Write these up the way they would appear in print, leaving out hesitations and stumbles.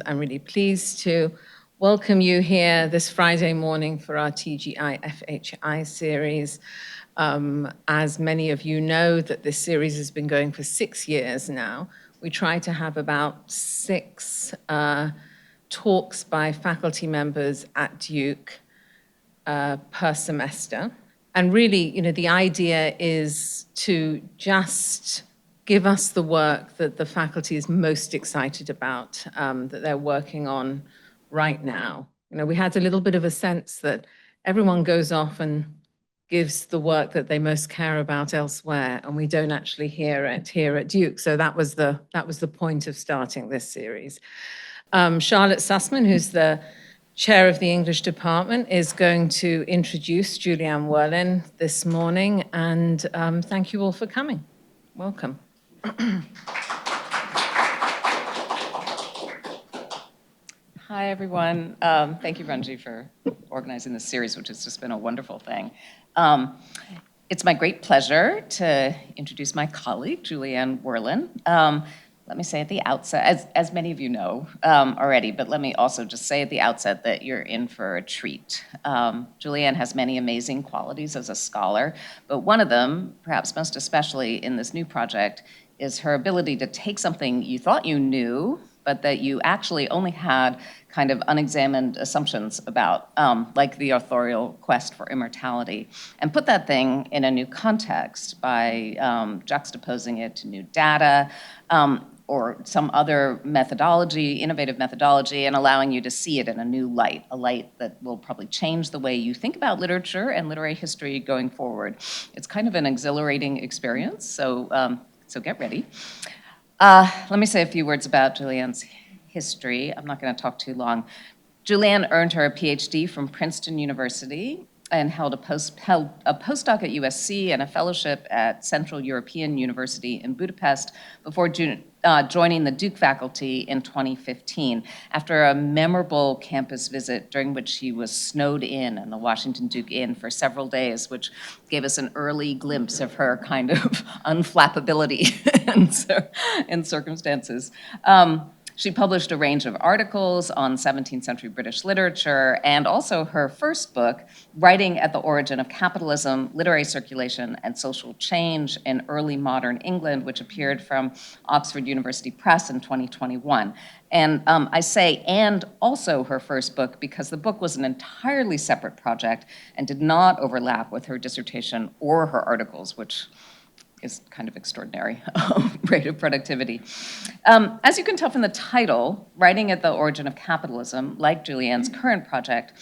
I'm really pleased to welcome you here this Friday morning for our tgiFHI series. As many of you know, that this series has been going for 6 years now. We try to have about 6 talks by faculty members at Duke per semester. And really, the idea is to just give us the work that the faculty is most excited about, that they're working on right now. We had a little bit of a sense that everyone goes off and gives the work that they most care about elsewhere, and we don't actually hear it here at Duke. So that was the point of starting this series. Charlotte Sussman, who's the chair of the English department, is going to introduce Julianne Werlin this morning, and thank you all for coming. Welcome. Hi, everyone. Thank you, Ranji, for organizing this series, which has just been a wonderful thing. It's my great pleasure to introduce my colleague, Julianne Werlin. Let me say at the outset, as many of you know already, but let me also just say at the outset that you're in for a treat. Julianne has many amazing qualities as a scholar, but one of them, perhaps most especially in this new project, is her ability to take something you thought you knew, but that you actually only had kind of unexamined assumptions about, like the authorial quest for immortality, and put that thing in a new context by juxtaposing it to new data, or some other methodology, innovative methodology, and allowing you to see it in a new light, a light that will probably change the way you think about literature and literary history going forward. It's kind of an exhilarating experience, so get ready. Let me say a few words about Julianne's history. I'm not going to talk too long. Julianne earned her PhD from Princeton University and held a postdoc at USC and a fellowship at Central European University in Budapest before joining the Duke faculty in 2015 after a memorable campus visit during which she was snowed in the Washington Duke Inn for several days, which gave us an early glimpse of her kind of unflappability in circumstances. She published a range of articles on 17th century British literature, and also her first book, Writing at the Origin of Capitalism, Literary Circulation and Social Change in Early Modern England, which appeared from Oxford University Press in 2021. And I say, and also her first book, because the book was an entirely separate project and did not overlap with her dissertation or her articles, which is kind of extraordinary rate of productivity. As you can tell from the title, Writing at the Origin of Capitalism, like Julianne's current project,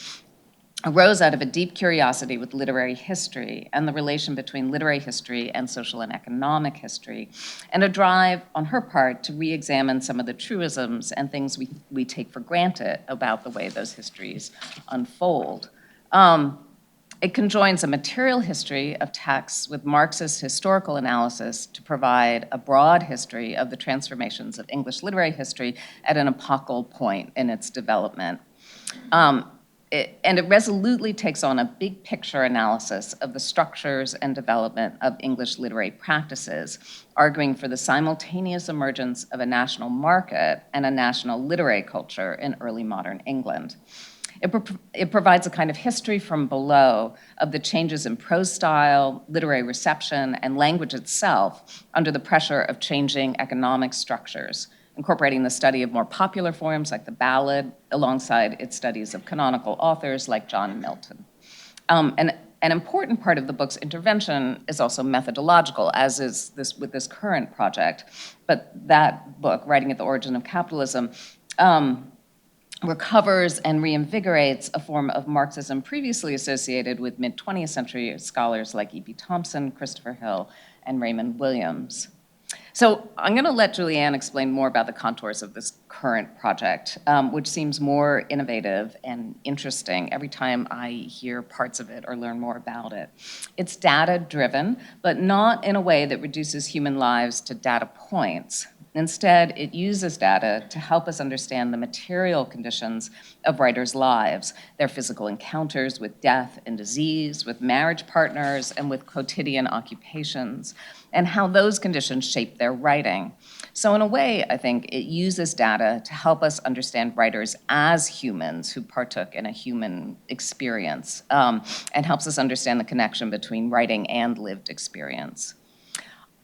arose out of a deep curiosity with literary history and the relation between literary history and social and economic history, and a drive on her part to re-examine some of the truisms and things we take for granted about the way those histories unfold. It conjoins a material history of texts with Marxist historical analysis to provide a broad history of the transformations of English literary history at an epochal point in its development. It resolutely takes on a big picture analysis of the structures and development of English literary practices, arguing for the simultaneous emergence of a national market and a national literary culture in early modern England. It provides a kind of history from below of the changes in prose style, literary reception, and language itself under the pressure of changing economic structures, incorporating the study of more popular forms like the ballad alongside its studies of canonical authors like John Milton. And an important part of the book's intervention is also methodological, as is with this current project. But that book, Writing at the Origin of Capitalism, recovers and reinvigorates a form of Marxism previously associated with mid-20th century scholars like E.B. Thompson, Christopher Hill, and Raymond Williams. So I'm going to let Julianne explain more about the contours of this current project, which seems more innovative and interesting every time I hear parts of it or learn more about it. It's data-driven, but not in a way that reduces human lives to data points. Instead, it uses data to help us understand the material conditions of writers' lives, their physical encounters with death and disease, with marriage partners, and with quotidian occupations, and how those conditions shape their writing. So in a way, I think it uses data to help us understand writers as humans who partook in a human experience, and helps us understand the connection between writing and lived experience.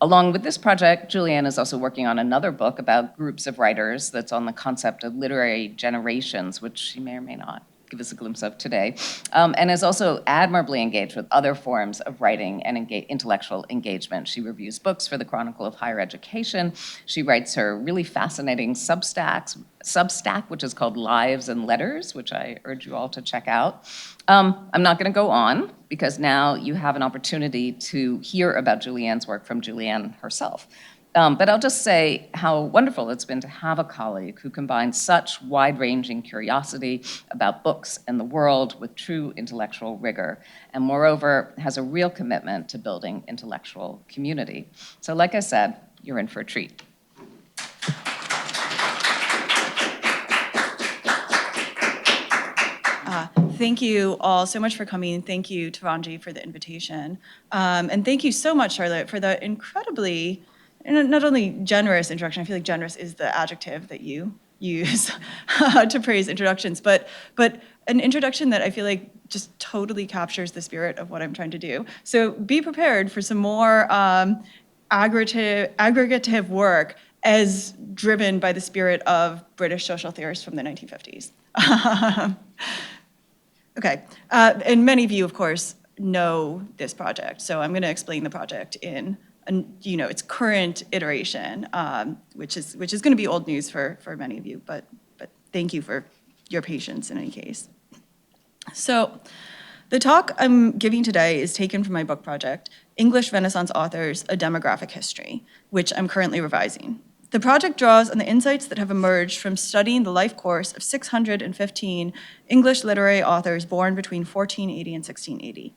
Along with this project, Julianne is also working on another book about groups of writers that's on the concept of literary generations, which she may or may not give us a glimpse of today, and is also admirably engaged with other forms of writing and intellectual engagement. She reviews books for the Chronicle of Higher Education. She writes her really fascinating Substack, which is called Lives and Letters, which I urge you all to check out. I'm not going to go on, because now you have an opportunity to hear about Julianne's work from Julianne herself. But I'll just say how wonderful it's been to have a colleague who combines such wide-ranging curiosity about books and the world with true intellectual rigor, and moreover, has a real commitment to building intellectual community. So like I said, you're in for a treat. Thank you all so much for coming. Thank you, Taranji, for the invitation. And thank you so much, Charlotte, for the incredibly, not only generous introduction, I feel like generous is the adjective that you use to praise introductions, but an introduction that I feel like just totally captures the spirit of what I'm trying to do. So be prepared for some more aggregative work as driven by the spirit of British social theorists from the 1950s. Okay, and many of you, of course, know this project, so I'm going to explain the project in its current iteration, which is going to be old news for many of you, but thank you for your patience in any case. So the talk I'm giving today is taken from my book project, English Renaissance Authors, A Demographic History, which I'm currently revising. The project draws on the insights that have emerged from studying the life course of 615 English literary authors born between 1480 and 1680.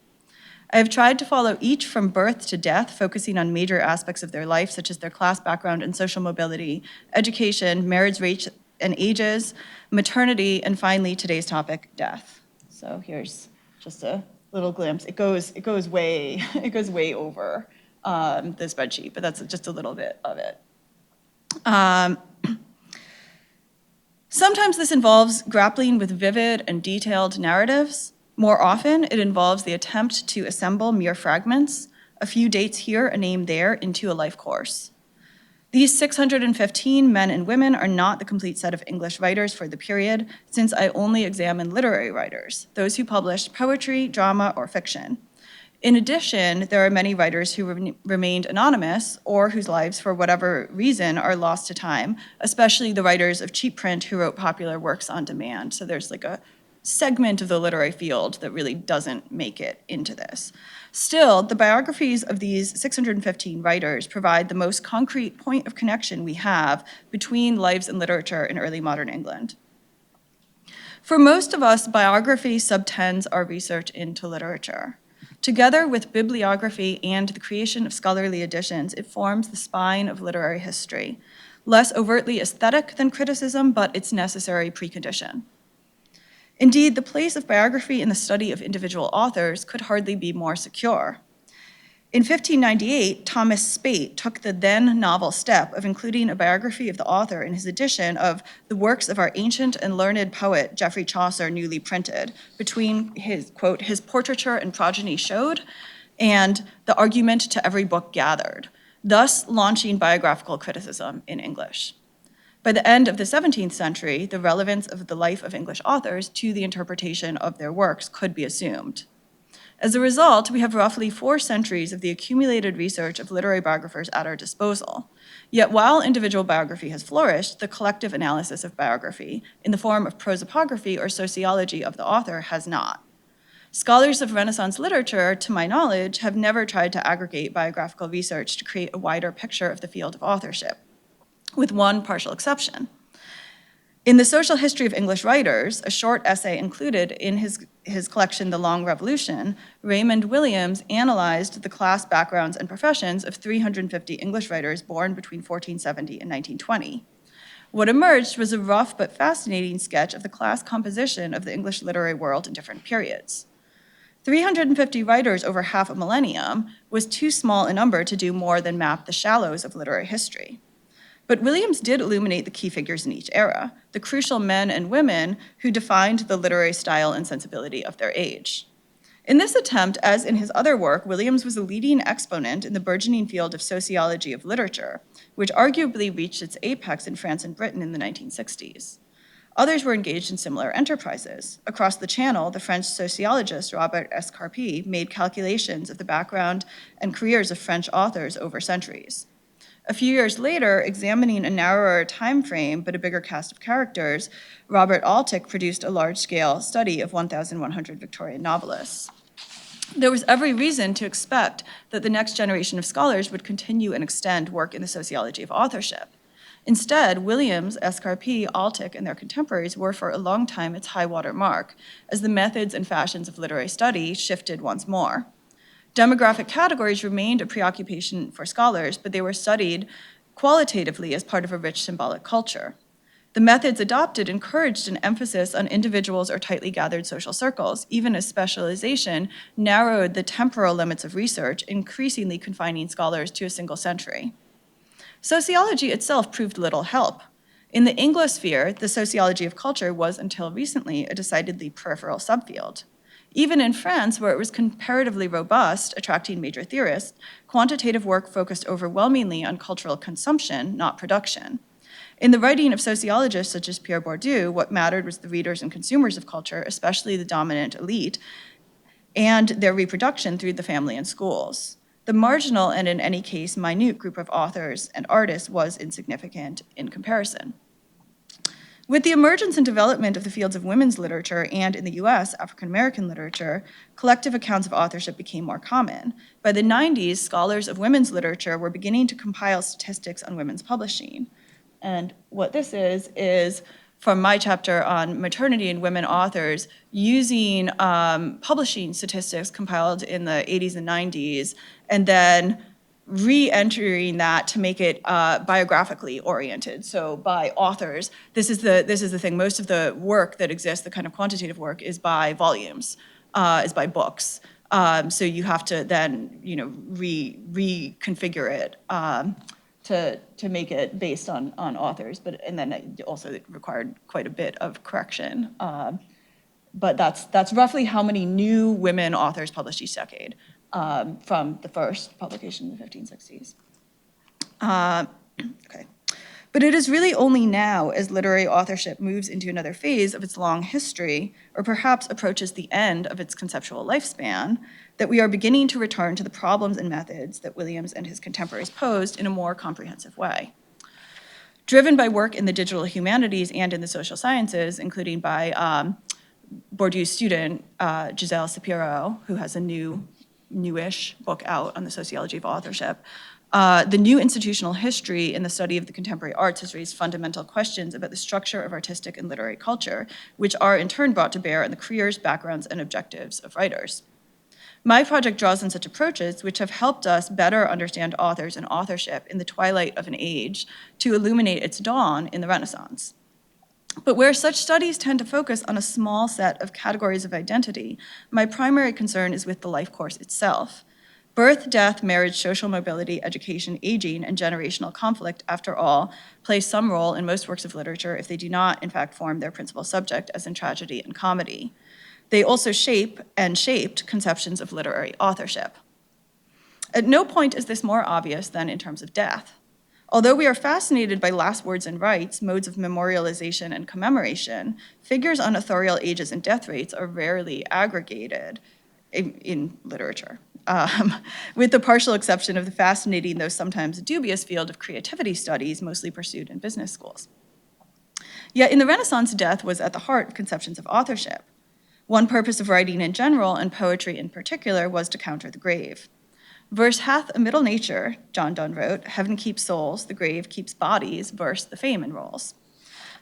I have tried to follow each from birth to death, focusing on major aspects of their life, such as their class background and social mobility, education, marriage rates and ages, maternity, and finally, today's topic, death. So here's just a little glimpse. It goes way over the spreadsheet, but that's just a little bit of it. Sometimes this involves grappling with vivid and detailed narratives. More often, it involves the attempt to assemble mere fragments, a few dates here, a name there, into a life course. These 615 men and women are not the complete set of English writers for the period, since I only examine literary writers, those who published poetry, drama, or fiction. In addition, there are many writers who remained anonymous or whose lives, for whatever reason, are lost to time, especially the writers of cheap print who wrote popular works on demand. So there's like a segment of the literary field that really doesn't make it into this. Still, the biographies of these 615 writers provide the most concrete point of connection we have between lives and literature in early modern England. For most of us, biography subtends our research into literature. Together with bibliography and the creation of scholarly editions, it forms the spine of literary history, less overtly aesthetic than criticism, but its necessary precondition. Indeed, the place of biography in the study of individual authors could hardly be more secure. In 1598, Thomas Speight took the then novel step of including a biography of the author in his edition of The Works of Our Ancient and Learned Poet Geoffrey Chaucer, newly printed, between his, quote, his portraiture and progeny showed, and the argument to every book gathered, thus launching biographical criticism in English. By the end of the 17th century, the relevance of the life of English authors to the interpretation of their works could be assumed. As a result, we have roughly 4 centuries of the accumulated research of literary biographers at our disposal. Yet while individual biography has flourished, the collective analysis of biography, in the form of prosopography or sociology of the author, has not. Scholars of Renaissance literature, to my knowledge, have never tried to aggregate biographical research to create a wider picture of the field of authorship, with one partial exception. In the Social History of English Writers, a short essay included in his collection, The Long Revolution, Raymond Williams analyzed the class backgrounds and professions of 350 English writers born between 1470 and 1920. What emerged was a rough but fascinating sketch of the class composition of the English literary world in different periods. 350 writers over half a millennium was too small a number to do more than map the shallows of literary history. But Williams did illuminate the key figures in each era, the crucial men and women who defined the literary style and sensibility of their age. In this attempt, as in his other work, Williams was a leading exponent in the burgeoning field of sociology of literature, which arguably reached its apex in France and Britain in the 1960s. Others were engaged in similar enterprises. Across the Channel, the French sociologist Robert Escarpé made calculations of the background and careers of French authors over centuries. A few years later, examining a narrower time frame but a bigger cast of characters, Robert Altick produced a large-scale study of 1,100 Victorian novelists. There was every reason to expect that the next generation of scholars would continue and extend work in the sociology of authorship. Instead, Williams, Escarpé, Altick, and their contemporaries were for a long time its high-water mark, as the methods and fashions of literary study shifted once more. Demographic categories remained a preoccupation for scholars, but they were studied qualitatively as part of a rich symbolic culture. The methods adopted encouraged an emphasis on individuals or tightly gathered social circles, even as specialization narrowed the temporal limits of research, increasingly confining scholars to a single century. Sociology itself proved little help. In the Anglosphere, the sociology of culture was, until recently, a decidedly peripheral subfield. Even in France, where it was comparatively robust, attracting major theorists, quantitative work focused overwhelmingly on cultural consumption, not production. In the writing of sociologists such as Pierre Bourdieu, what mattered was the readers and consumers of culture, especially the dominant elite, and their reproduction through the family and schools. The marginal and in any case minute group of authors and artists was insignificant in comparison. With the emergence and development of the fields of women's literature and, in the US, African American literature, collective accounts of authorship became more common. By the 90s, scholars of women's literature were beginning to compile statistics on women's publishing. And what this is from my chapter on maternity and women authors, using publishing statistics compiled in the 80s and 90s, and then re-entering that to make it biographically oriented, so by authors. This is the thing. Most of the work that exists, the kind of quantitative work, is by volumes, is by books. So you have to then, reconfigure it to make it based on authors. And then it also required quite a bit of correction. But that's roughly how many new women authors published each decade. From the first publication in the 1560s. Okay. But it is really only now, as literary authorship moves into another phase of its long history, or perhaps approaches the end of its conceptual lifespan, that we are beginning to return to the problems and methods that Williams and his contemporaries posed in a more comprehensive way. Driven by work in the digital humanities and in the social sciences, including by Bourdieu's student, Giselle Sapiro, who has a newish book out on the sociology of authorship. The new institutional history in the study of the contemporary arts has raised fundamental questions about the structure of artistic and literary culture, which are in turn brought to bear on the careers, backgrounds, and objectives of writers. My project draws on such approaches, which have helped us better understand authors and authorship in the twilight of an age to illuminate its dawn in the Renaissance. But where such studies tend to focus on a small set of categories of identity, my primary concern is with the life course itself. Birth, death, marriage, social mobility, education, aging, and generational conflict, after all, play some role in most works of literature if they do not, in fact, form their principal subject, as in tragedy and comedy. They also shape and shaped conceptions of literary authorship. At no point is this more obvious than in terms of death. Although we are fascinated by last words and rites, modes of memorialization and commemoration, figures on authorial ages and death rates are rarely aggregated in literature, with the partial exception of the fascinating, though sometimes dubious, field of creativity studies, mostly pursued in business schools. Yet in the Renaissance, death was at the heart of conceptions of authorship. One purpose of writing in general, and poetry in particular, was to counter the grave. Verse hath a middle nature, John Donne wrote, heaven keeps souls, the grave keeps bodies, verse the fame enrolls.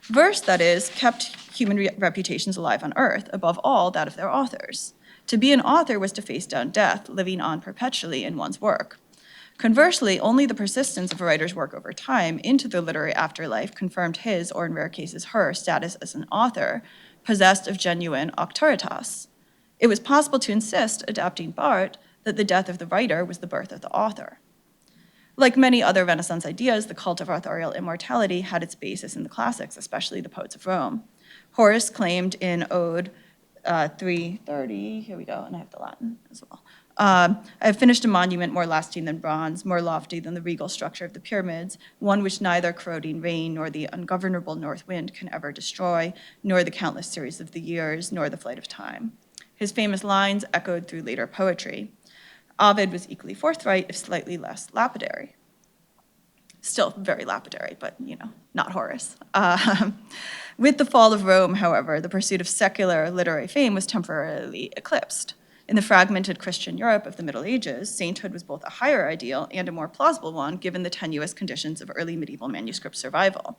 Verse, that is, kept human reputations alive on earth, above all that of their authors. To be an author was to face down death, living on perpetually in one's work. Conversely, only the persistence of a writer's work over time into the literary afterlife confirmed his, or in rare cases her, status as an author, possessed of genuine auctoritas. It was possible to insist, adapting Barthes, that the death of the writer was the birth of the author. Like many other Renaissance ideas, the cult of authorial immortality had its basis in the classics, especially the poets of Rome. Horace claimed in Ode 330, here we go, and I have the Latin as well. I have finished a monument more lasting than bronze, more lofty than the regal structure of the pyramids, one which neither corroding rain nor the ungovernable north wind can ever destroy, nor the countless series of the years, nor the flight of time. His famous lines echoed through later poetry. Ovid was equally forthright, if slightly less lapidary. Still very lapidary, but, not Horace. With the fall of Rome, however, the pursuit of secular literary fame was temporarily eclipsed. In the fragmented Christian Europe of the Middle Ages, sainthood was both a higher ideal and a more plausible one, given the tenuous conditions of early medieval manuscript survival.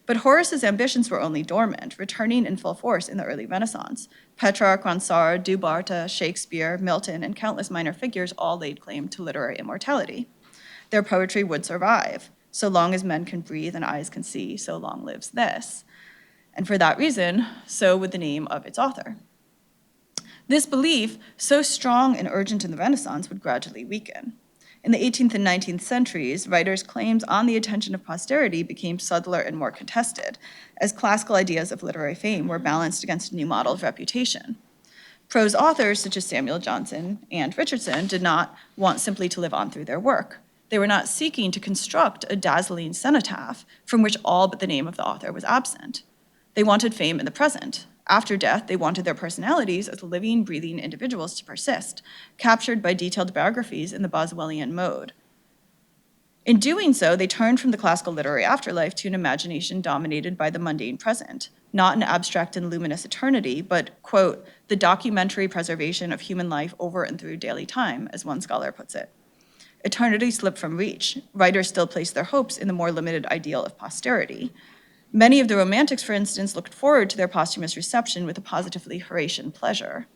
But Horace's ambitions were only dormant, returning in full force in the early Renaissance. Petrarch, Ronsard, Du Bartas, Shakespeare, Milton, and countless minor figures all laid claim to literary immortality. Their poetry would survive. So long as men can breathe and eyes can see, so long lives this. And for that reason, so would the name of its author. This belief, so strong and urgent in the Renaissance, would gradually weaken. In the 18th and 19th centuries, writers' claims on the attention of posterity became subtler and more contested, as classical ideas of literary fame were balanced against a new model of reputation. Prose authors such as Samuel Johnson and Richardson did not want simply to live on through their work. They were not seeking to construct a dazzling cenotaph from which all but the name of the author was absent. They wanted fame in the present. After death, they wanted their personalities as living, breathing individuals to persist, captured by detailed biographies in the Boswellian mode. In doing so, they turned from the classical literary afterlife to an imagination dominated by the mundane present, not an abstract and luminous eternity, but, quote, the documentary preservation of human life over and through daily time, as one scholar puts it. Eternity slipped from reach. Writers still placed their hopes in the more limited ideal of posterity. Many of the Romantics, for instance, looked forward to their posthumous reception with a positively Horatian pleasure.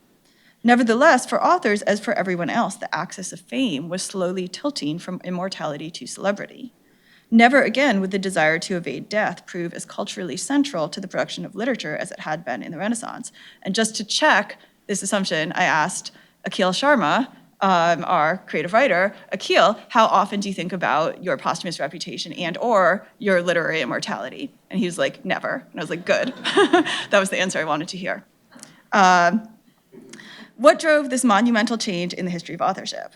Nevertheless, for authors, as for everyone else, the axis of fame was slowly tilting from immortality to celebrity. Never again would the desire to evade death prove as culturally central to the production of literature as it had been in the Renaissance. And just to check this assumption, I asked Akhil Sharma, our creative writer, Akhil, how often do you think about your posthumous reputation and or your literary immortality? And he was like, never. And I was like, good. That was the answer I wanted to hear. What drove this monumental change in the history of authorship?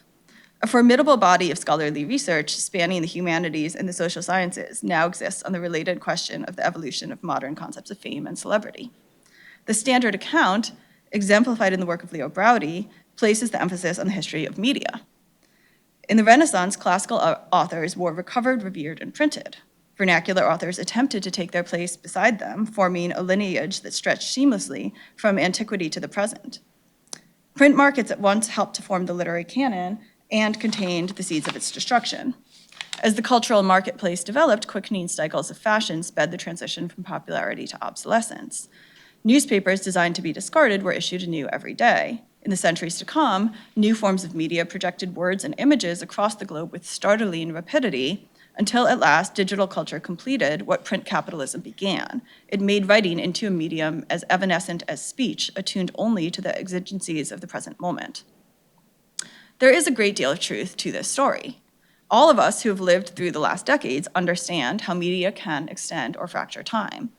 A formidable body of scholarly research spanning the humanities and the social sciences now exists on the related question of the evolution of modern concepts of fame and celebrity. The standard account, exemplified in the work of Leo Braudy, places the emphasis on the history of media. In the Renaissance, classical authors were recovered, revered, and printed. Vernacular authors attempted to take their place beside them, forming a lineage that stretched seamlessly from antiquity to the present. Print markets at once helped to form the literary canon and contained the seeds of its destruction. As the cultural marketplace developed, quickening cycles of fashion sped the transition from popularity to obsolescence. Newspapers designed to be discarded were issued anew every day. In the centuries to come, new forms of media projected words and images across the globe with startling rapidity, until at last digital culture completed what print capitalism began. It made writing into a medium as evanescent as speech, attuned only to the exigencies of the present moment. There is a great deal of truth to this story. All of us who have lived through the last decades understand how media can extend or fracture time.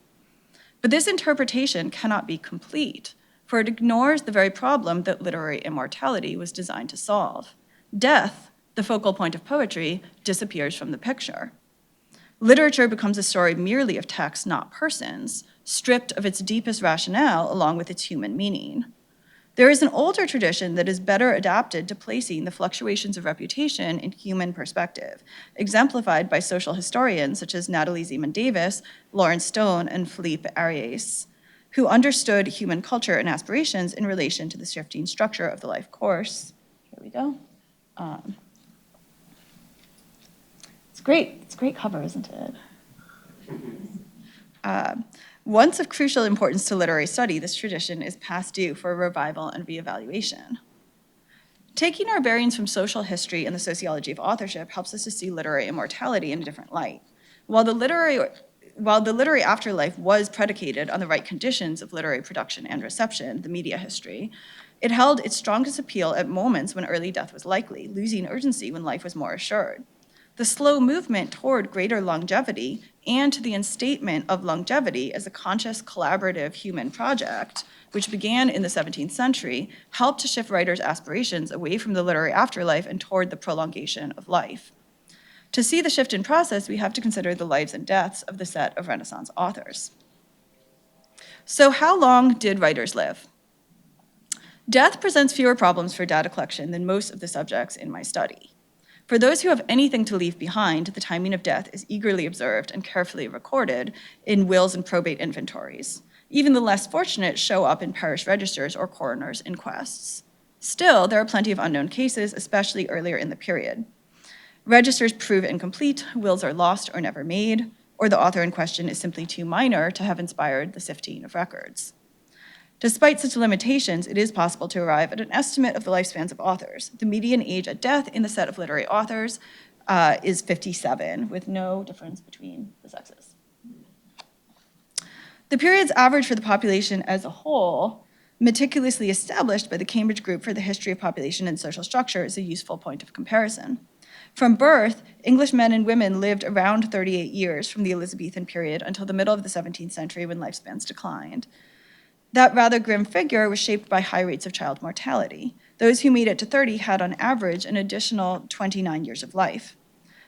But this interpretation cannot be complete, for it ignores the very problem that literary immortality was designed to solve. Death, the focal point of poetry, disappears from the picture. Literature becomes a story merely of text, not persons, stripped of its deepest rationale along with its human meaning. There is an older tradition that is better adapted to placing the fluctuations of reputation in human perspective, exemplified by social historians such as Natalie Zeman Davis, Lawrence Stone, and Philippe Ariès, who understood human culture and aspirations in relation to the shifting structure of the life course. Here we go. It's great. It's a great cover, isn't it? Once of crucial importance to literary study, this tradition is past due for revival and reevaluation. Taking our bearings from social history and the sociology of authorship helps us to see literary immortality in a different light. While the literary afterlife was predicated on the right conditions of literary production and reception, the media history, it held its strongest appeal at moments when early death was likely, losing urgency when life was more assured. the slow movement toward greater longevity and to the instatement of longevity as a conscious, collaborative human project, which began in the 17th century, helped to shift writers' aspirations away from the literary afterlife and toward the prolongation of life. To see the shift in process, we have to consider the lives and deaths of the set of Renaissance authors. So how long did writers live? Death presents fewer problems for data collection than most of the subjects in my study. For those who have anything to leave behind, the timing of death is eagerly observed and carefully recorded in wills and probate inventories. Even the less fortunate show up in parish registers or coroners' inquests. Still, there are plenty of unknown cases, especially earlier in the period. Registers prove incomplete, wills are lost or never made, or the author in question is simply too minor to have inspired the sifting of records. Despite such limitations, it is possible to arrive at an estimate of the lifespans of authors. The median age at death in the set of literary authors is 57, with no difference between the sexes. The period's average for the population as a whole, meticulously established by the Cambridge Group for the History of Population and Social Structure, is a useful point of comparison. From birth, English men and women lived around 38 years from the Elizabethan period until the middle of the 17th century when lifespans declined. That rather grim figure was shaped by high rates of child mortality. Those who made it to 30 had, on average, an additional 29 years of life.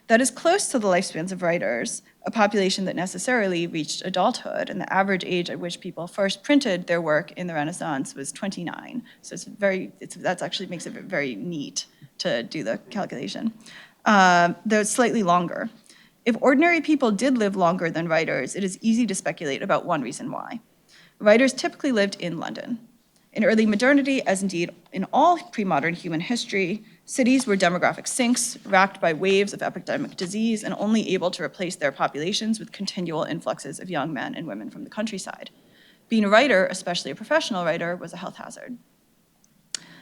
That is close to the lifespans of writers, a population that necessarily reached adulthood, and the average age at which people first printed their work in the Renaissance was 29. So that actually makes it very neat to do the calculation. Though it's slightly longer. If ordinary people did live longer than writers, it is easy to speculate about one reason why. Writers typically lived in London. In early modernity, as indeed in all pre-modern human history, cities were demographic sinks, racked by waves of epidemic disease and only able to replace their populations with continual influxes of young men and women from the countryside. Being a writer, especially a professional writer, was a health hazard.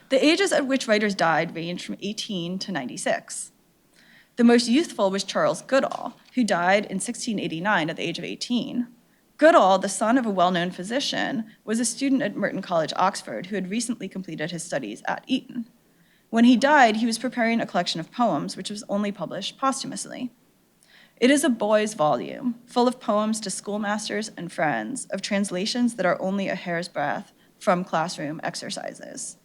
The ages at which writers died ranged from 18 to 96. The most youthful was Charles Goodall, who died in 1689 at the age of 18. Goodall, the son of a well-known physician, was a student at Merton College, Oxford, who had recently completed his studies at Eton. When he died, he was preparing a collection of poems, which was only published posthumously. It is a boy's volume, full of poems to schoolmasters and friends, of translations that are only a hair's breadth from classroom exercises.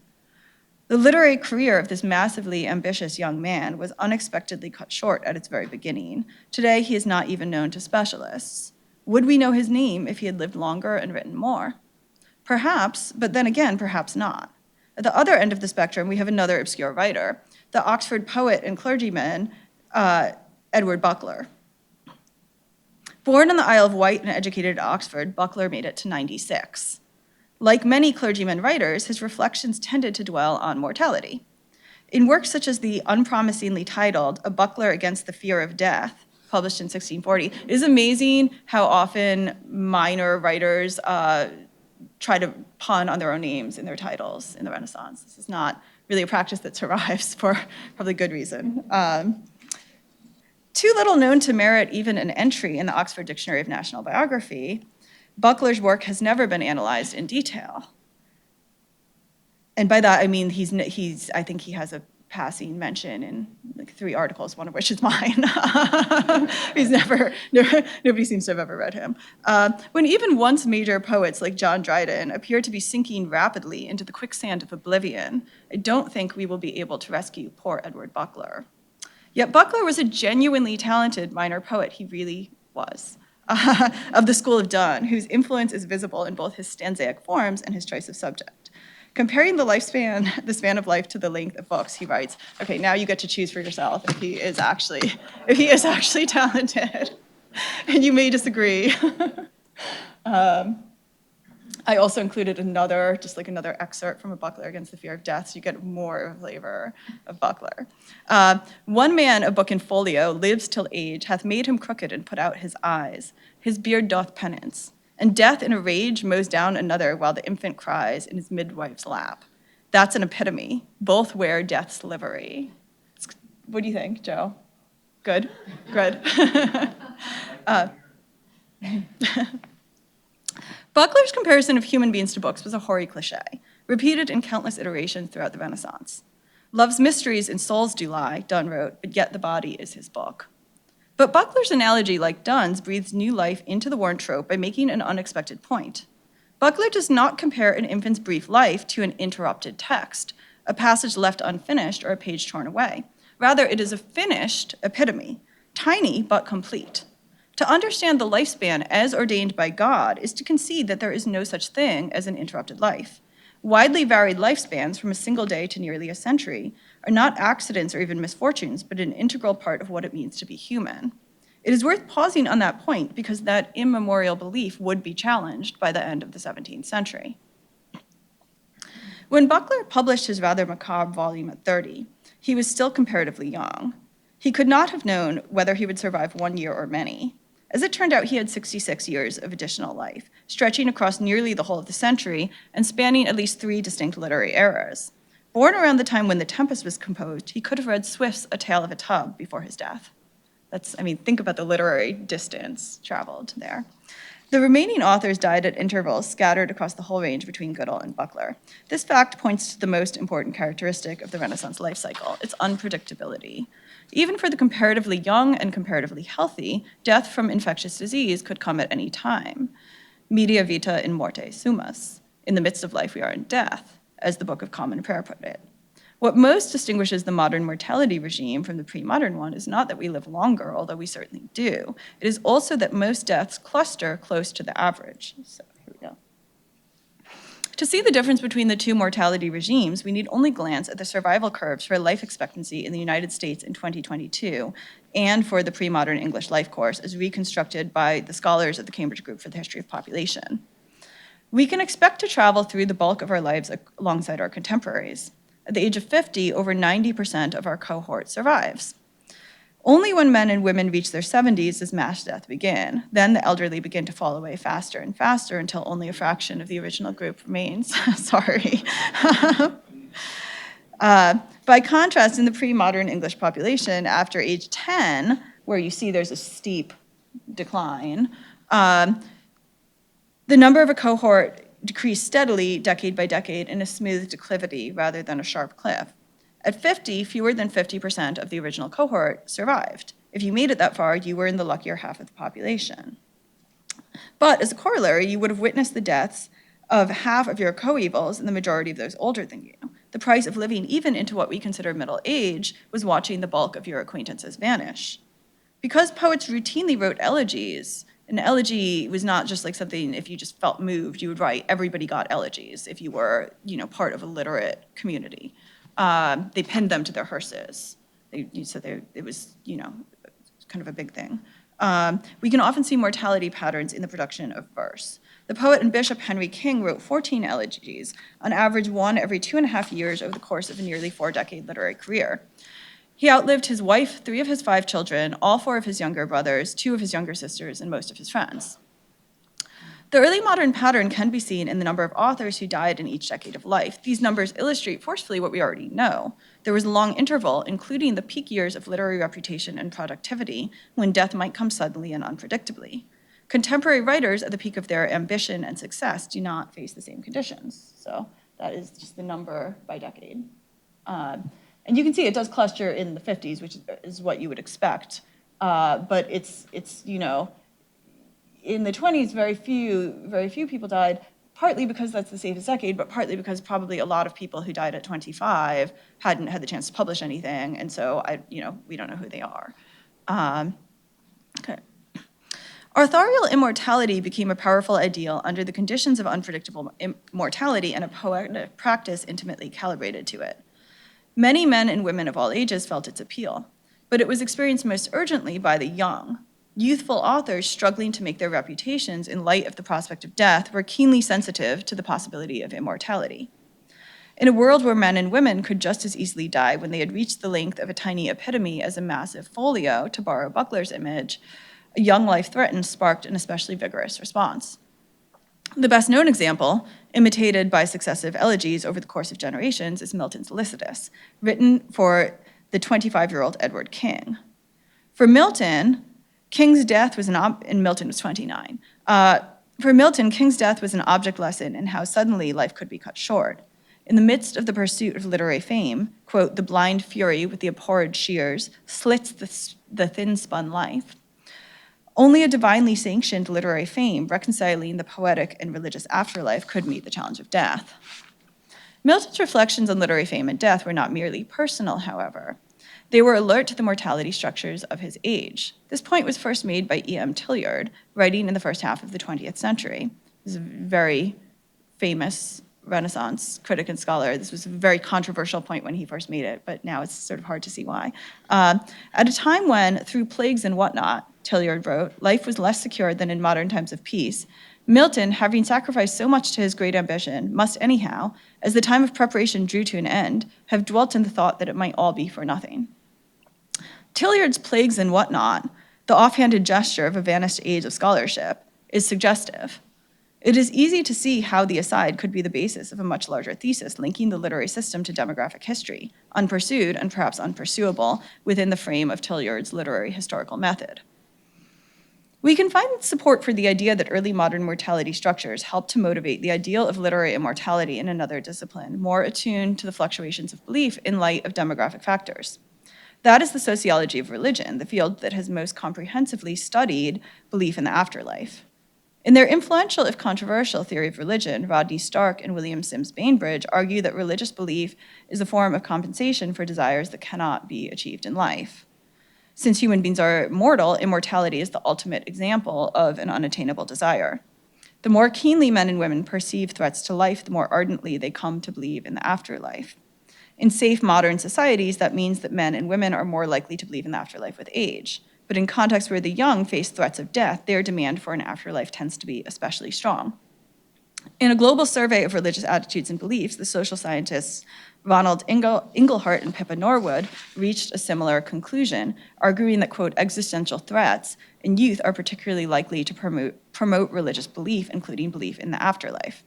The literary career of this massively ambitious young man was unexpectedly cut short at its very beginning. Today, he is not even known to specialists. Would we know his name if he had lived longer and written more? Perhaps, but then again, perhaps not. At the other end of the spectrum, we have another obscure writer, the Oxford poet and clergyman, Edward Buckler. Born on the Isle of Wight and educated at Oxford, Buckler made it to 96. Like many clergyman writers, his reflections tended to dwell on mortality. In works such as the unpromisingly titled A Buckler Against the Fear of Death, published in 1640, it is amazing how often minor writers try to pun on their own names in their titles in the Renaissance. This is not really a practice that survives for probably good reason. Too little known to merit even an entry in the Oxford Dictionary of National Biography, Buckler's work has never been analyzed in detail. And by that, I mean I think he has a passing mention in like 3 articles, one of which is mine. Nobody seems to have ever read him. When even once major poets like John Dryden appear to be sinking rapidly into the quicksand of oblivion, I don't think we will be able to rescue poor Edward Buckler. Yet Buckler was a genuinely talented minor poet, he really was, of the school of Donne, whose influence is visible in both his stanzaic forms and his choice of subject. Comparing the span of life to the length of books, he writes, okay, now you get to choose for yourself if he is actually talented. And you may disagree. I also included another excerpt from a Buckler Against the Fear of Death, so you get more of a flavor of Buckler. One man, a book in folio, lives till age, hath made him crooked and put out his eyes. His beard doth penance. And death in a rage mows down another while the infant cries in his midwife's lap. That's an epitome. Both wear death's livery. What do you think, Joe? Good? Good. Buckler's comparison of human beings to books was a hoary cliche, repeated in countless iterations throughout the Renaissance. Love's mysteries and souls do lie, Donne wrote, but yet the body is his book. But Buckler's analogy, like Donne's, breathes new life into the Warren trope by making an unexpected point. Buckler does not compare an infant's brief life to an interrupted text, a passage left unfinished or a page torn away. Rather, it is a finished epitome, tiny but complete. To understand the lifespan as ordained by God is to concede that there is no such thing as an interrupted life. Widely varied lifespans from a single day to nearly a century are not accidents or even misfortunes, but an integral part of what it means to be human. It is worth pausing on that point because that immemorial belief would be challenged by the end of the 17th century. When Buckler published his rather macabre volume at 30, he was still comparatively young. He could not have known whether he would survive 1 year or many. As it turned out, he had 66 years of additional life, stretching across nearly the whole of the century and spanning at least 3 distinct literary eras. Born around the time when The Tempest was composed, he could have read Swift's A Tale of a Tub before his death. Think about the literary distance traveled there. The remaining authors died at intervals scattered across the whole range between Goodall and Buckler. This fact points to the most important characteristic of the Renaissance life cycle, its unpredictability. Even for the comparatively young and comparatively healthy, death from infectious disease could come at any time. Media vita in morte sumus. In the midst of life, we are in death, as the Book of Common Prayer put it. What most distinguishes the modern mortality regime from the pre-modern one is not that we live longer, although we certainly do. It is also that most deaths cluster close to the average. So here we go. To see the difference between the two mortality regimes, we need only glance at the survival curves for life expectancy in the United States in 2022 and for the pre-modern English life course as reconstructed by the scholars of the Cambridge Group for the History of Population. We can expect to travel through the bulk of our lives alongside our contemporaries. At the age of 50, over 90% of our cohort survives. Only when men and women reach their 70s does mass death begin. Then the elderly begin to fall away faster and faster until only a fraction of the original group remains. Sorry. By contrast, in the pre-modern English population, after age 10, where you see there's a steep decline, the number of a cohort decreased steadily decade by decade in a smooth declivity rather than a sharp cliff. At 50, fewer than 50% of the original cohort survived. If you made it that far, you were in the luckier half of the population. But as a corollary, you would have witnessed the deaths of half of your coevals and the majority of those older than you. The price of living even into what we consider middle age was watching the bulk of your acquaintances vanish. Because poets routinely wrote elegies, an elegy was not just like something, if you just felt moved, you would write, everybody got elegies if you were, part of a literate community. They pinned them to their hearses. It was, kind of a big thing. We can often see mortality patterns in the production of verse. The poet and bishop Henry King wrote 14 elegies, on average 1 every 2.5 years over the course of a nearly 4-decade literary career. He outlived his wife, 3 of his 5 children, all 4 of his younger brothers, 2 of his younger sisters, and most of his friends. The early modern pattern can be seen in the number of authors who died in each decade of life. These numbers illustrate forcefully what we already know. There was a long interval, including the peak years of literary reputation and productivity, when death might come suddenly and unpredictably. Contemporary writers at the peak of their ambition and success do not face the same conditions. So that is just the number by decade. And you can see it does cluster in the 50s, which is what you would expect. But it's in the 20s, very few people died, partly because that's the safest decade, but partly because probably a lot of people who died at 25 hadn't had the chance to publish anything, and so we don't know who they are. Okay. Authorial immortality became a powerful ideal under the conditions of unpredictable mortality and a poetic practice intimately calibrated to it. Many men and women of all ages felt its appeal, but it was experienced most urgently by the young. Youthful authors struggling to make their reputations in light of the prospect of death were keenly sensitive to the possibility of immortality. In a world where men and women could just as easily die when they had reached the length of a tiny epitome as a massive folio, to borrow Buckler's image, a young life threatened sparked an especially vigorous response. The best known example, imitated by successive elegies over the course of generations, is Milton's Lycidas, written for the 25-year-old Edward King. For Milton, King's death was and Milton was 29. For Milton, King's death was an object lesson in how suddenly life could be cut short. In the midst of the pursuit of literary fame, quote, the blind fury with the abhorred shears slits the thin-spun life. Only a divinely sanctioned literary fame reconciling the poetic and religious afterlife could meet the challenge of death. Milton's reflections on literary fame and death were not merely personal, however. They were alert to the mortality structures of his age. This point was first made by E.M. Tilliard, writing in the first half of the 20th century. He was a very famous Renaissance critic and scholar. This was a very controversial point when he first made it, but now it's sort of hard to see why. At a time when, through plagues and whatnot, Tilliard wrote, life was less secure than in modern times of peace, Milton, having sacrificed so much to his great ambition, must anyhow, as the time of preparation drew to an end, have dwelt in the thought that it might all be for nothing. Tilliard's plagues and whatnot, the offhanded gesture of a vanished age of scholarship, is suggestive. It is easy to see how the aside could be the basis of a much larger thesis linking the literary system to demographic history, unpursued and perhaps unpursuable within the frame of Tilliard's literary historical method. We can find support for the idea that early modern mortality structures helped to motivate the ideal of literary immortality in another discipline, more attuned to the fluctuations of belief in light of demographic factors. That is the sociology of religion, the field that has most comprehensively studied belief in the afterlife. In their influential, if controversial, theory of religion, Rodney Stark and William Sims Bainbridge argue that religious belief is a form of compensation for desires that cannot be achieved in life. Since human beings are mortal, immortality is the ultimate example of an unattainable desire. The more keenly men and women perceive threats to life, the more ardently they come to believe in the afterlife. In safe modern societies, that means that men and women are more likely to believe in the afterlife with age. But in contexts where the young face threats of death, their demand for an afterlife tends to be especially strong. In a global survey of religious attitudes and beliefs, the social scientists Ronald Inglehart and Pippa Norwood reached a similar conclusion, arguing that, quote, existential threats in youth are particularly likely to promote religious belief, including belief in the afterlife.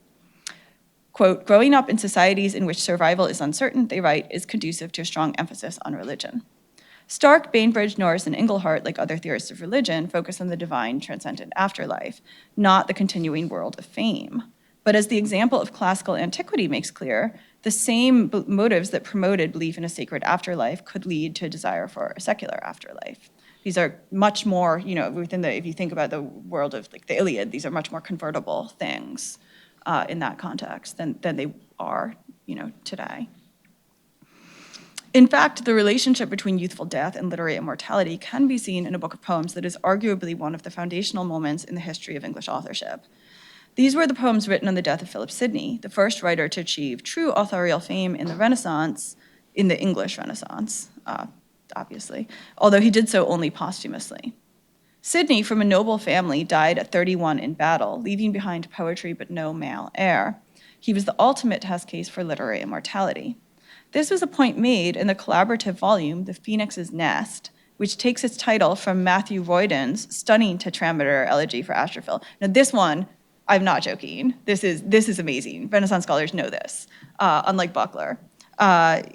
Quote, growing up in societies in which survival is uncertain, they write, is conducive to a strong emphasis on religion. Stark, Bainbridge, Norris, and Inglehart, like other theorists of religion, focus on the divine transcendent afterlife, not the continuing world of fame. But as the example of classical antiquity makes clear, the same motives that promoted belief in a sacred afterlife could lead to a desire for a secular afterlife. These are much more, if you think about the world of like the Iliad, these are much more convertible things in that context than they are, today. In fact, the relationship between youthful death and literary immortality can be seen in a book of poems that is arguably one of the foundational moments in the history of English authorship. These were the poems written on the death of Philip Sidney, the first writer to achieve true authorial fame in the Renaissance, in the English Renaissance, obviously, although he did so only posthumously. Sidney, from a noble family, died at 31 in battle, leaving behind poetry but no male heir. He was the ultimate test case for literary immortality. This was a point made in the collaborative volume, The Phoenix's Nest, which takes its title from Matthew Royden's stunning tetrameter elegy for Astrophil. Now this one, I'm not joking. This is amazing. Renaissance scholars know this, unlike Buckler,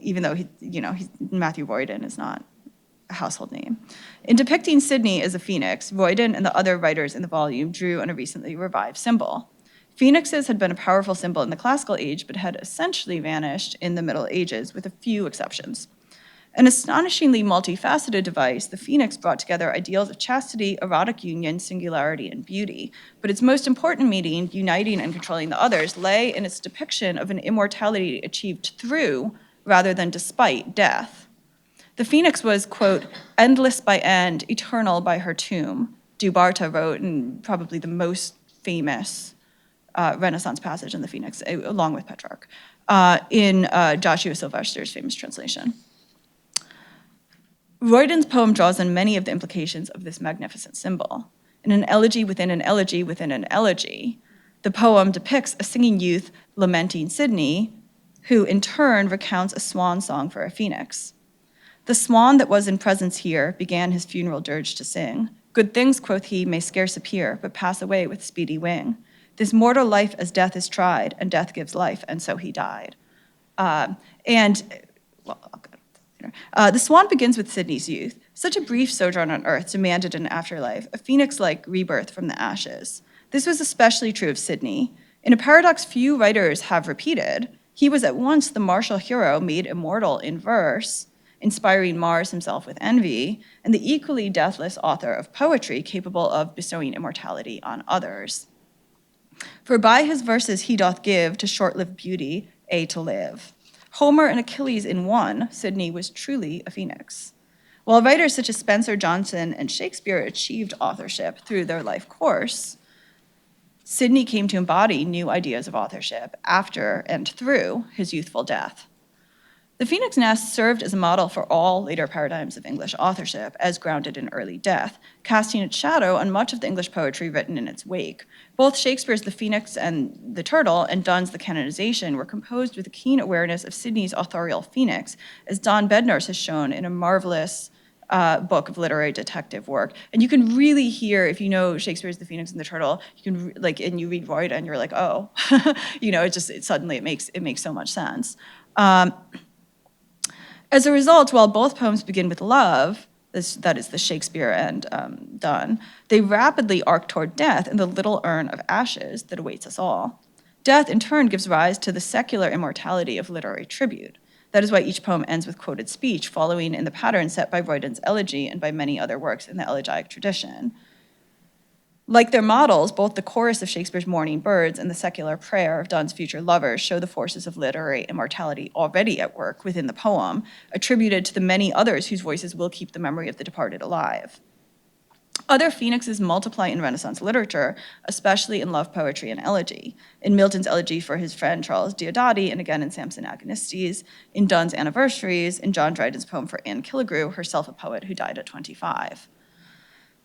even though Matthew Royden is not a household name. In depicting Sidney as a phoenix, Royden and the other writers in the volume drew on a recently revived symbol. Phoenixes had been a powerful symbol in the classical age, but had essentially vanished in the Middle Ages, with a few exceptions. An astonishingly multifaceted device, the phoenix brought together ideals of chastity, erotic union, singularity, and beauty. But its most important meaning, uniting and controlling the others, lay in its depiction of an immortality achieved through, rather than despite, death. The phoenix was, quote, endless by end, eternal by her tomb, Du Barta wrote in probably the most famous Renaissance passage in the Phoenix, along with Petrarch, in Joshua Sylvester's famous translation. Royden's poem draws on many of the implications of this magnificent symbol. In an elegy within an elegy within an elegy, the poem depicts a singing youth lamenting Sidney, who in turn recounts a swan song for a phoenix. The swan that was in presence here began his funeral dirge to sing. Good things, quoth he, may scarce appear, but pass away with speedy wing. This mortal life as death is tried, and death gives life, and so he died. The swan begins with Sidney's youth. Such a brief sojourn on earth demanded an afterlife, a phoenix-like rebirth from the ashes. This was especially true of Sidney. In a paradox few writers have repeated, He was at once the martial hero made immortal in verse, inspiring Mars himself with envy, and the equally deathless author of poetry capable of bestowing immortality on others. For by his verses he doth give to short-lived beauty a to live. Homer and Achilles in one, Sidney was truly a phoenix. While writers such as Spenser, Johnson, and Shakespeare achieved authorship through their life course, Sidney came to embody new ideas of authorship after and through his youthful death. The Phoenix Nest served as a model for all later paradigms of English authorship, as grounded in early death, casting its shadow on much of the English poetry written in its wake. Both Shakespeare's The Phoenix and the Turtle and Donne's The Canonization were composed with a keen awareness of Sidney's authorial phoenix, as Don Bednarz has shown in a marvelous book of literary detective work. And you can really hear, if you know Shakespeare's The Phoenix and the Turtle, you can and you read Void and you're like, oh, suddenly it makes so much sense. As a result, while both poems begin with love, that is the Shakespeare and Donne, they rapidly arc toward death and the little urn of ashes that awaits us all. Death, in turn, gives rise to the secular immortality of literary tribute. That is why each poem ends with quoted speech, following in the pattern set by Royden's Elegy and by many other works in the elegiac tradition. Like their models, both the chorus of Shakespeare's Morning Birds and the secular prayer of Donne's future lovers show the forces of literary immortality already at work within the poem, attributed to the many others whose voices will keep the memory of the departed alive. Other phoenixes multiply in Renaissance literature, especially in love poetry and elegy. In Milton's elegy for his friend Charles Diodati, and again in Samson Agonistes, in Donne's Anniversaries, in John Dryden's poem for Anne Killigrew, herself a poet who died at 25.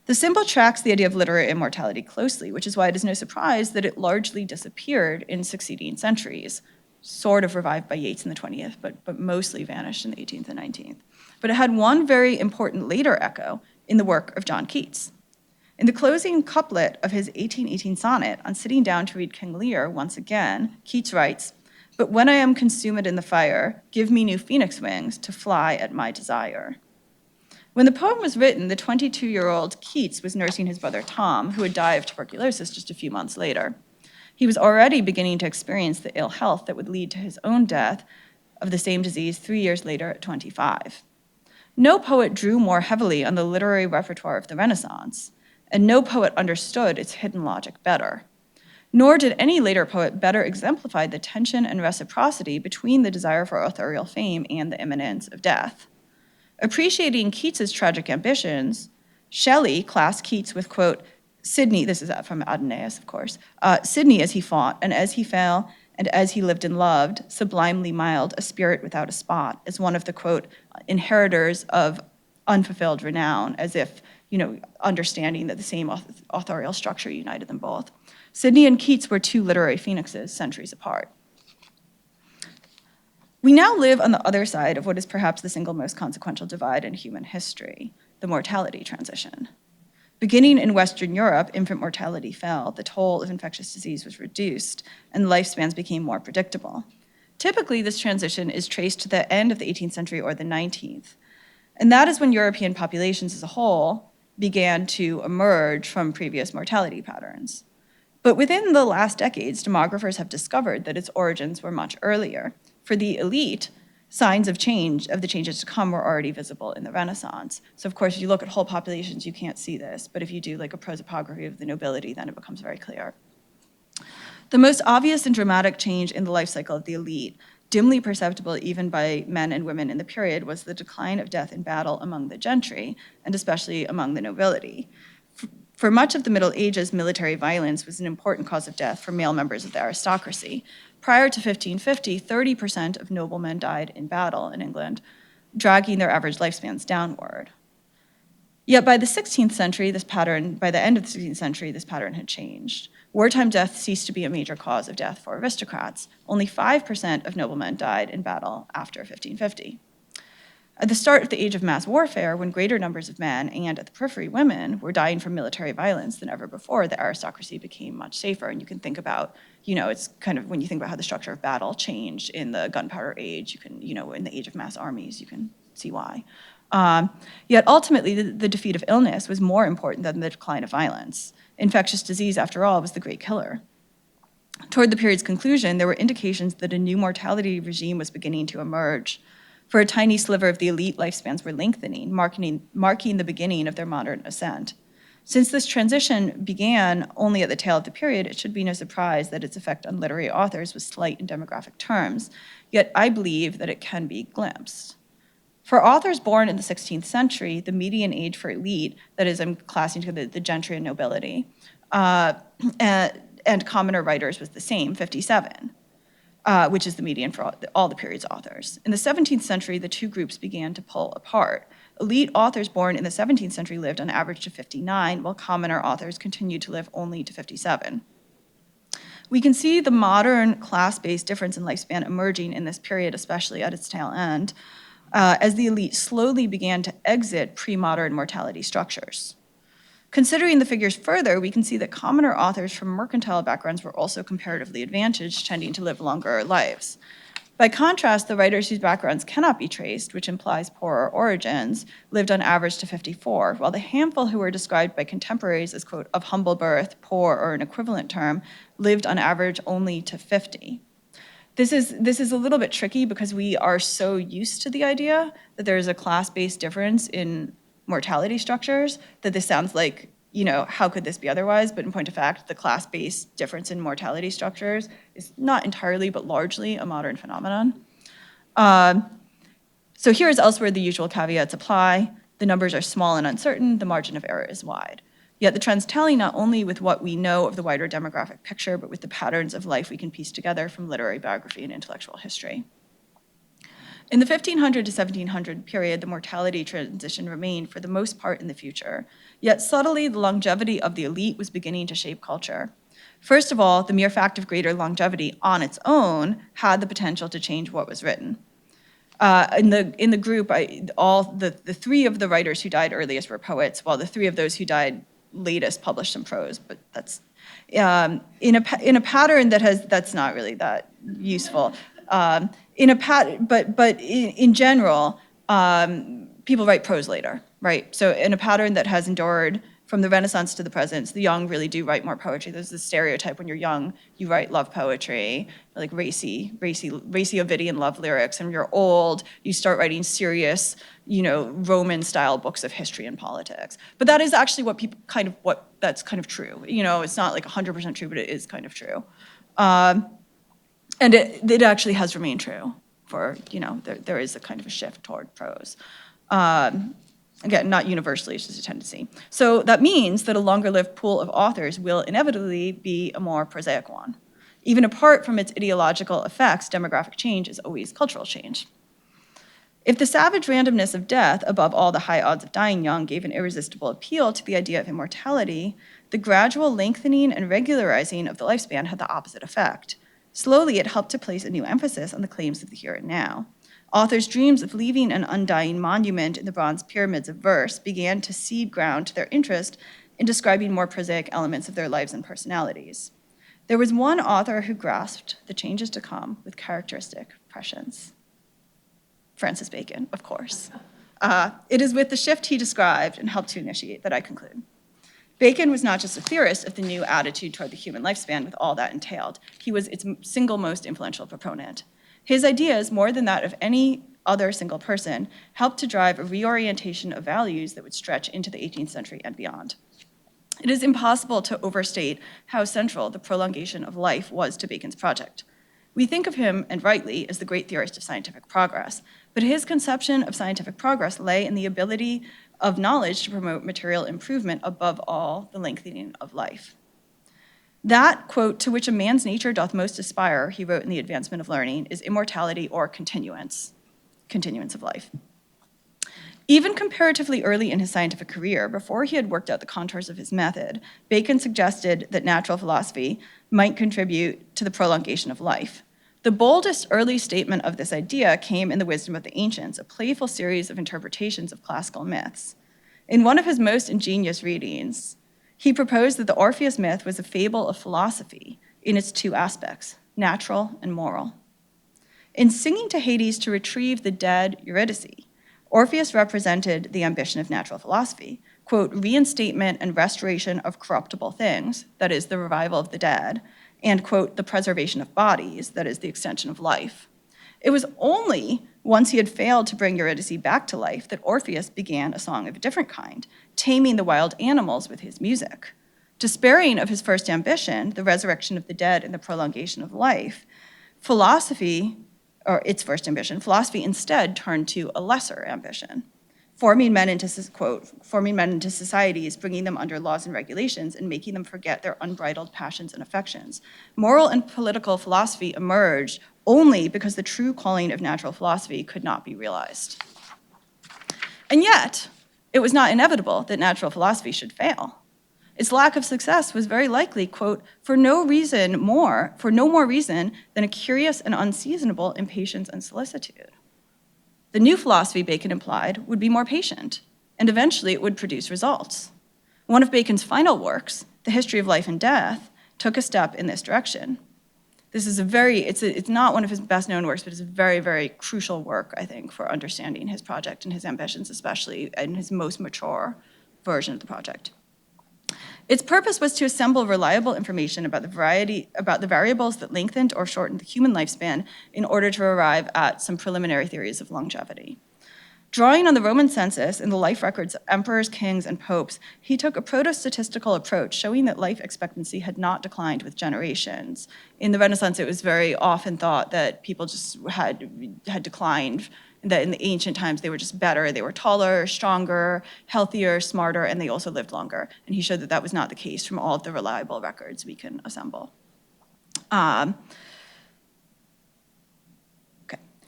The symbol tracks the idea of literary immortality closely, which is why it is no surprise that it largely disappeared in succeeding centuries, sort of revived by Yeats in the 20th, but mostly vanished in the 18th and 19th. But it had one very important later echo in the work of John Keats. In the closing couplet of his 1818 sonnet on sitting down to read King Lear once again, Keats writes, "But when I am consumed in the fire, give me new phoenix wings to fly at my desire." When the poem was written, the 22-year-old Keats was nursing his brother Tom, who would die of tuberculosis just a few months later. He was already beginning to experience the ill health that would lead to his own death of the same disease 3 years later at 25. No poet drew more heavily on the literary repertoire of the Renaissance, and no poet understood its hidden logic better. Nor did any later poet better exemplify the tension and reciprocity between the desire for authorial fame and the imminence of death. Appreciating Keats's tragic ambitions, Shelley classed Keats with, quote, Sidney, this is from Adonais, of course, Sidney as he fought, and as he fell, and as he lived and loved, sublimely mild, a spirit without a spot, as one of the, quote, inheritors of unfulfilled renown, as if, understanding that the same authorial structure united them both. Sidney and Keats were two literary phoenixes centuries apart. We now live on the other side of what is perhaps the single most consequential divide in human history, the mortality transition. Beginning in Western Europe, infant mortality fell, the toll of infectious disease was reduced, and lifespans became more predictable. Typically, this transition is traced to the end of the 18th century or the 19th, and that is when European populations as a whole began to emerge from previous mortality patterns. But within the last decades, demographers have discovered that its origins were much earlier. For the elite, signs of the changes to come were already visible in the Renaissance. So of course, if you look at whole populations, you can't see this, but if you do like a prosopography of the nobility, then it becomes very clear. The most obvious and dramatic change in the life cycle of the elite, dimly perceptible even by men and women in the period, was the decline of death in battle among the gentry, and especially among the nobility. For much of the Middle Ages, military violence was an important cause of death for male members of the aristocracy. Prior to 1550, 30% of noblemen died in battle in England, dragging their average lifespans downward. Yet by the 16th century, by the end of the 16th century, this pattern had changed. Wartime death ceased to be a major cause of death for aristocrats. Only 5% of noblemen died in battle after 1550. At the start of the age of mass warfare, when greater numbers of men, and at the periphery women, were dying from military violence than ever before, the aristocracy became much safer. And you can think about, it's kind of, when you think about how the structure of battle changed in the gunpowder age, you can, in the age of mass armies, you can see why. Yet ultimately, the defeat of illness was more important than the decline of violence. Infectious disease, after all, was the great killer. Toward the period's conclusion, there were indications that a new mortality regime was beginning to emerge. For a tiny sliver of the elite, lifespans were lengthening, marking the beginning of their modern ascent. Since this transition began only at the tail of the period, it should be no surprise that its effect on literary authors was slight in demographic terms, yet I believe that it can be glimpsed. For authors born in the 16th century, the median age for elite, that is, I'm classing together the gentry and nobility, and commoner writers was the same, 57, which is the median for all the period's authors. In the 17th century, the two groups began to pull apart. Elite authors born in the 17th century lived on average to 59, while commoner authors continued to live only to 57. We can see the modern class-based difference in lifespan emerging in this period, especially at its tail end, as the elite slowly began to exit pre-modern mortality structures. Considering the figures further, we can see that commoner authors from mercantile backgrounds were also comparatively advantaged, tending to live longer lives. By contrast, the writers whose backgrounds cannot be traced, which implies poorer origins, lived on average to 54, while the handful who were described by contemporaries as, quote, of humble birth, poor, or an equivalent term, lived on average only to 50. This is a little bit tricky because we are so used to the idea that there is a class-based difference in mortality structures that this sounds like, how could this be otherwise? But in point of fact, the class-based difference in mortality structures is not entirely, but largely a modern phenomenon. So here as elsewhere, the usual caveats apply. The numbers are small and uncertain. The margin of error is wide. Yet the trends tally not only with what we know of the wider demographic picture, but with the patterns of life we can piece together from literary biography and intellectual history. In the 1500 to 1700 period, the mortality transition remained for the most part in the future. Yet subtly, the longevity of the elite was beginning to shape culture. First of all, the mere fact of greater longevity on its own had the potential to change what was written. In the group, the three of the writers who died earliest were poets, while the three of those who died latest published some prose. But that's in a pattern that's not really that useful. But in general, people write prose later, right? So in a pattern that has endured from the Renaissance to the present, the young really do write more poetry. There's this stereotype when you're young, you write love poetry, like racy Ovidian love lyrics. And when you're old, you start writing serious, Roman-style books of history and politics. But that is actually that's kind of true. It's not like 100% true, but it is kind of true. And it actually has remained true for, there is a kind of a shift toward prose. Again, not universally, it's just a tendency. So that means that a longer-lived pool of authors will inevitably be a more prosaic one. Even apart from its ideological effects, demographic change is always cultural change. If the savage randomness of death, above all the high odds of dying young, gave an irresistible appeal to the idea of immortality, the gradual lengthening and regularizing of the lifespan had the opposite effect. Slowly, it helped to place a new emphasis on the claims of the here and now. Authors' dreams of leaving an undying monument in the bronze pyramids of verse began to cede ground to their interest in describing more prosaic elements of their lives and personalities. There was one author who grasped the changes to come with characteristic prescience. Francis Bacon, of course. It is with the shift he described and helped to initiate that I conclude. Bacon was not just a theorist of the new attitude toward the human lifespan with all that entailed. He was its single most influential proponent. His ideas, more than that of any other single person, helped to drive a reorientation of values that would stretch into the 18th century and beyond. It is impossible to overstate how central the prolongation of life was to Bacon's project. We think of him, and rightly, as the great theorist of scientific progress, but his conception of scientific progress lay in the ability of knowledge to promote material improvement above all the lengthening of life. That, quote, to which a man's nature doth most aspire, he wrote in The Advancement of Learning, is immortality or continuance of life. Even comparatively early in his scientific career, before he had worked out the contours of his method, Bacon suggested that natural philosophy might contribute to the prolongation of life. The boldest early statement of this idea came in The Wisdom of the Ancients, a playful series of interpretations of classical myths. In one of his most ingenious readings, he proposed that the Orpheus myth was a fable of philosophy in its two aspects, natural and moral. In singing to Hades to retrieve the dead Eurydice, Orpheus represented the ambition of natural philosophy, quote, reinstatement and restoration of corruptible things, that is, the revival of the dead, and, quote, the preservation of bodies, that is, the extension of life. It was only once he had failed to bring Eurydice back to life that Orpheus began a song of a different kind, taming the wild animals with his music. Despairing of his first ambition, the resurrection of the dead and the prolongation of life, philosophy, or its first ambition, philosophy instead turned to a lesser ambition, forming men into societies, bringing them under laws and regulations, and making them forget their unbridled passions and affections. Moral and political philosophy emerged only because the true calling of natural philosophy could not be realized. And yet, it was not inevitable that natural philosophy should fail. Its lack of success was very likely, quote, for no more reason than a curious and unseasonable impatience and solicitude. The new philosophy, Bacon implied, would be more patient, and eventually it would produce results. One of Bacon's final works, The History of Life and Death, took a step in this direction. This is it's not one of his best known works, but it's a very, very crucial work, I think, for understanding his project and his ambitions, especially in his most mature version of the project. Its purpose was to assemble reliable information about the variables that lengthened or shortened the human lifespan in order to arrive at some preliminary theories of longevity. Drawing on the Roman census and the life records of emperors, kings, and popes, he took a proto-statistical approach showing that life expectancy had not declined with generations. In the Renaissance, it was very often thought that people just had declined, that in the ancient times they were just better, they were taller, stronger, healthier, smarter, and they also lived longer. And he showed that that was not the case from all of the reliable records we can assemble.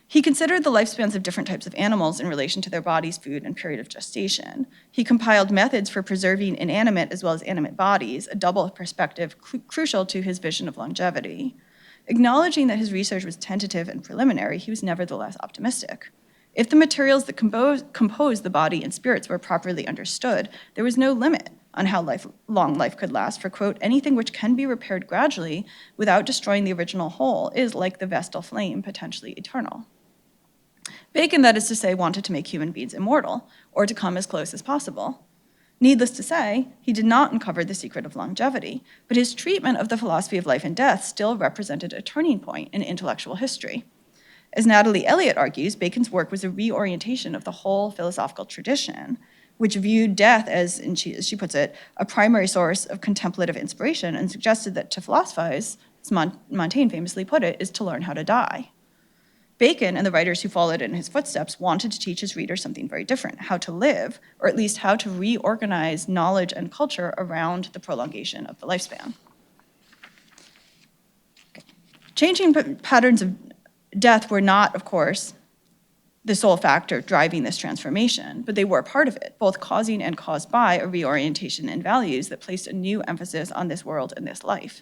He considered the lifespans of different types of animals in relation to their bodies, food, and period of gestation. He compiled methods for preserving inanimate as well as animate bodies, a double perspective crucial to his vision of longevity. Acknowledging that his research was tentative and preliminary, he was nevertheless optimistic. If the materials that compose the body and spirits were properly understood, there was no limit on how long life could last, for, quote, anything which can be repaired gradually without destroying the original whole is, like the Vestal flame, potentially eternal. Bacon, that is to say, wanted to make human beings immortal, or to come as close as possible. Needless to say, he did not uncover the secret of longevity, but his treatment of the philosophy of life and death still represented a turning point in intellectual history. As Natalie Elliott argues, Bacon's work was a reorientation of the whole philosophical tradition, which viewed death as, and as she puts it, a primary source of contemplative inspiration, and suggested that to philosophize, as Montaigne famously put it, is to learn how to die. Bacon and the writers who followed in his footsteps wanted to teach his readers something very different, how to live, or at least how to reorganize knowledge and culture around the prolongation of the lifespan. Okay. Changing patterns of death were not, of course, the sole factor driving this transformation, but they were part of it, both causing and caused by a reorientation in values that placed a new emphasis on this world and this life.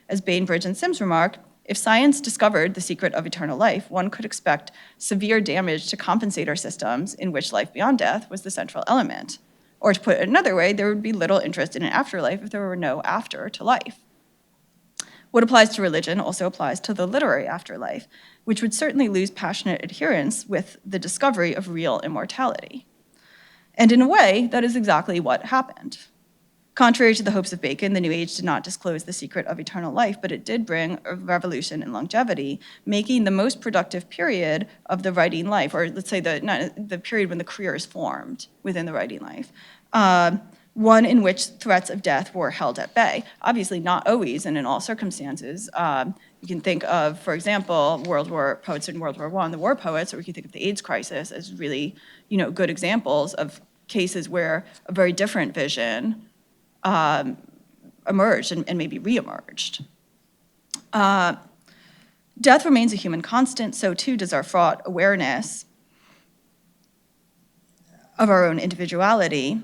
As Bainbridge and Sims remark, if science discovered the secret of eternal life, one could expect severe damage to compensator systems in which life beyond death was the central element. Or to put it another way, there would be little interest in an afterlife if there were no after to life. What applies to religion also applies to the literary afterlife, which would certainly lose passionate adherence with the discovery of real immortality. And in a way, that is exactly what happened. Contrary to the hopes of Bacon, the New Age did not disclose the secret of eternal life, but it did bring a revolution in longevity, making the most productive period of the writing life, or let's say the period when the career is formed within the writing life, one in which threats of death were held at bay. Obviously not always and in all circumstances. You can think of, for example, poets in World War I, the war poets, or we can think of the AIDS crisis as really, good examples of cases where a very different vision emerged and maybe reemerged. Death remains a human constant, so too does our fraught awareness of our own individuality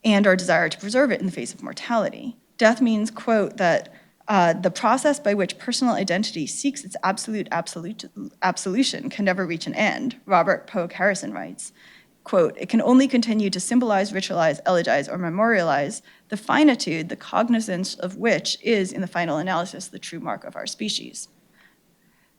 and our desire to preserve it in the face of mortality. Death means, quote, that the process by which personal identity seeks its absolution can never reach an end, Robert Pogue Harrison writes. Quote, it can only continue to symbolize, ritualize, elegize, or memorialize the finitude, the cognizance of which is, in the final analysis, the true mark of our species.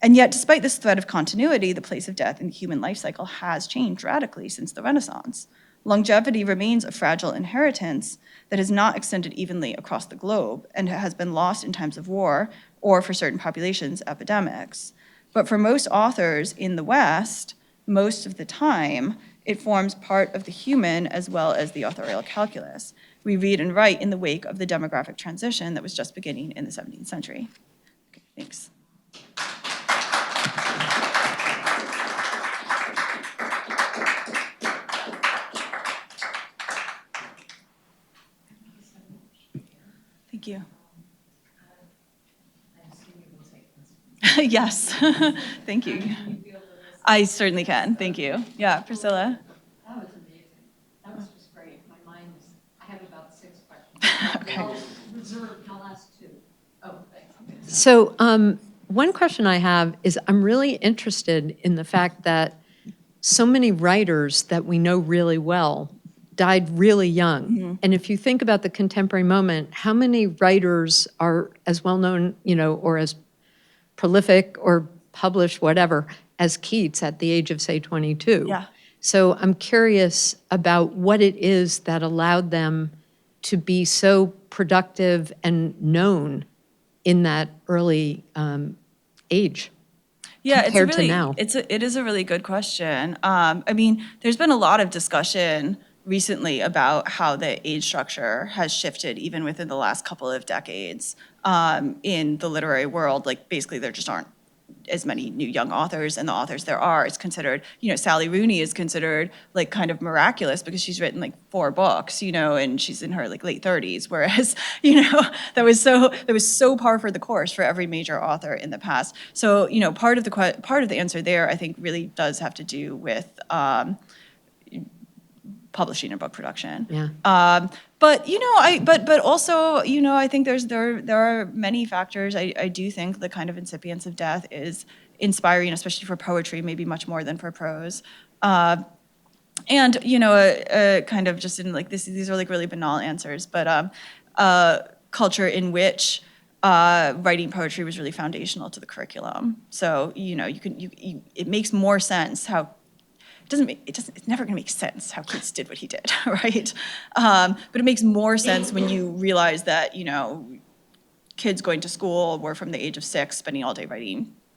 And yet, despite this thread of continuity, the place of death in the human life cycle has changed radically since the Renaissance. Longevity remains a fragile inheritance that has not extended evenly across the globe and has been lost in times of war or for certain populations, epidemics. But for most authors in the West, most of the time, it forms part of the human as well as the authorial calculus. We read and write in the wake of the demographic transition that was just beginning in the 17th century. Okay, thanks. Thank you. Yes, thank you. I certainly can, thank you. Yeah, Priscilla? That was amazing. That was just great. My mind was, I have about 6 questions. Okay. I'll reserve, I'll ask 2. Oh, thanks. So one question I have is I'm really interested in the fact that so many writers that we know really well died really young. Mm-hmm. And if you think about the contemporary moment, how many writers are as well known, or as prolific or published, whatever, as Keats at the age of, say, 22? Yeah. So I'm curious about what it is that allowed them to be so productive and known in that early age. Yeah, compared it's to really, now? it is a really good question. I mean, there's been a lot of discussion recently about how the age structure has shifted even within the last couple of decades in the literary world. Like, basically, there just aren't as many new young authors, and the authors there are, it's considered, Sally Rooney is considered like kind of miraculous because she's written like 4 books, and she's in her like late 30s, whereas, that was so par for the course for every major author in the past. So, part of the answer there, I think, really does have to do with publishing and book production. Yeah. But but also, I think there are many factors. I do think the kind of incipience of death is inspiring, especially for poetry, maybe much more than for prose. And kind of just in like these are like really banal answers, but culture in which writing poetry was really foundational to the curriculum. So it makes more sense how. It's never going to make sense how Keats did what he did, right? But it makes more sense when you realize that, kids going to school were from the age of 6, spending all day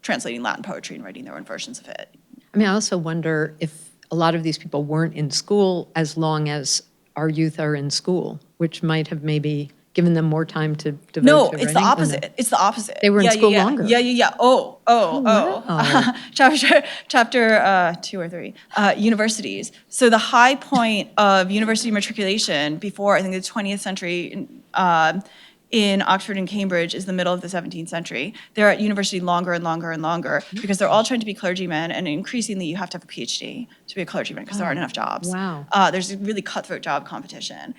translating Latin poetry and writing their own versions of it. I mean, I also wonder if a lot of these people weren't in school as long as our youth are in school, which might have maybe given them more time to devote No, to it's the writing. opposite. It's the opposite. They were in school yeah. longer. Yeah. Oh. wow. Chapter 2 or 3, universities. So the high point of university matriculation before, I think, the 20th century in Oxford and Cambridge is the middle of the 17th century. They're at university longer and longer and longer because they're all trying to be clergymen, and increasingly you have to have a PhD to be a clergyman because there aren't enough jobs. Wow. There's a really cutthroat job competition.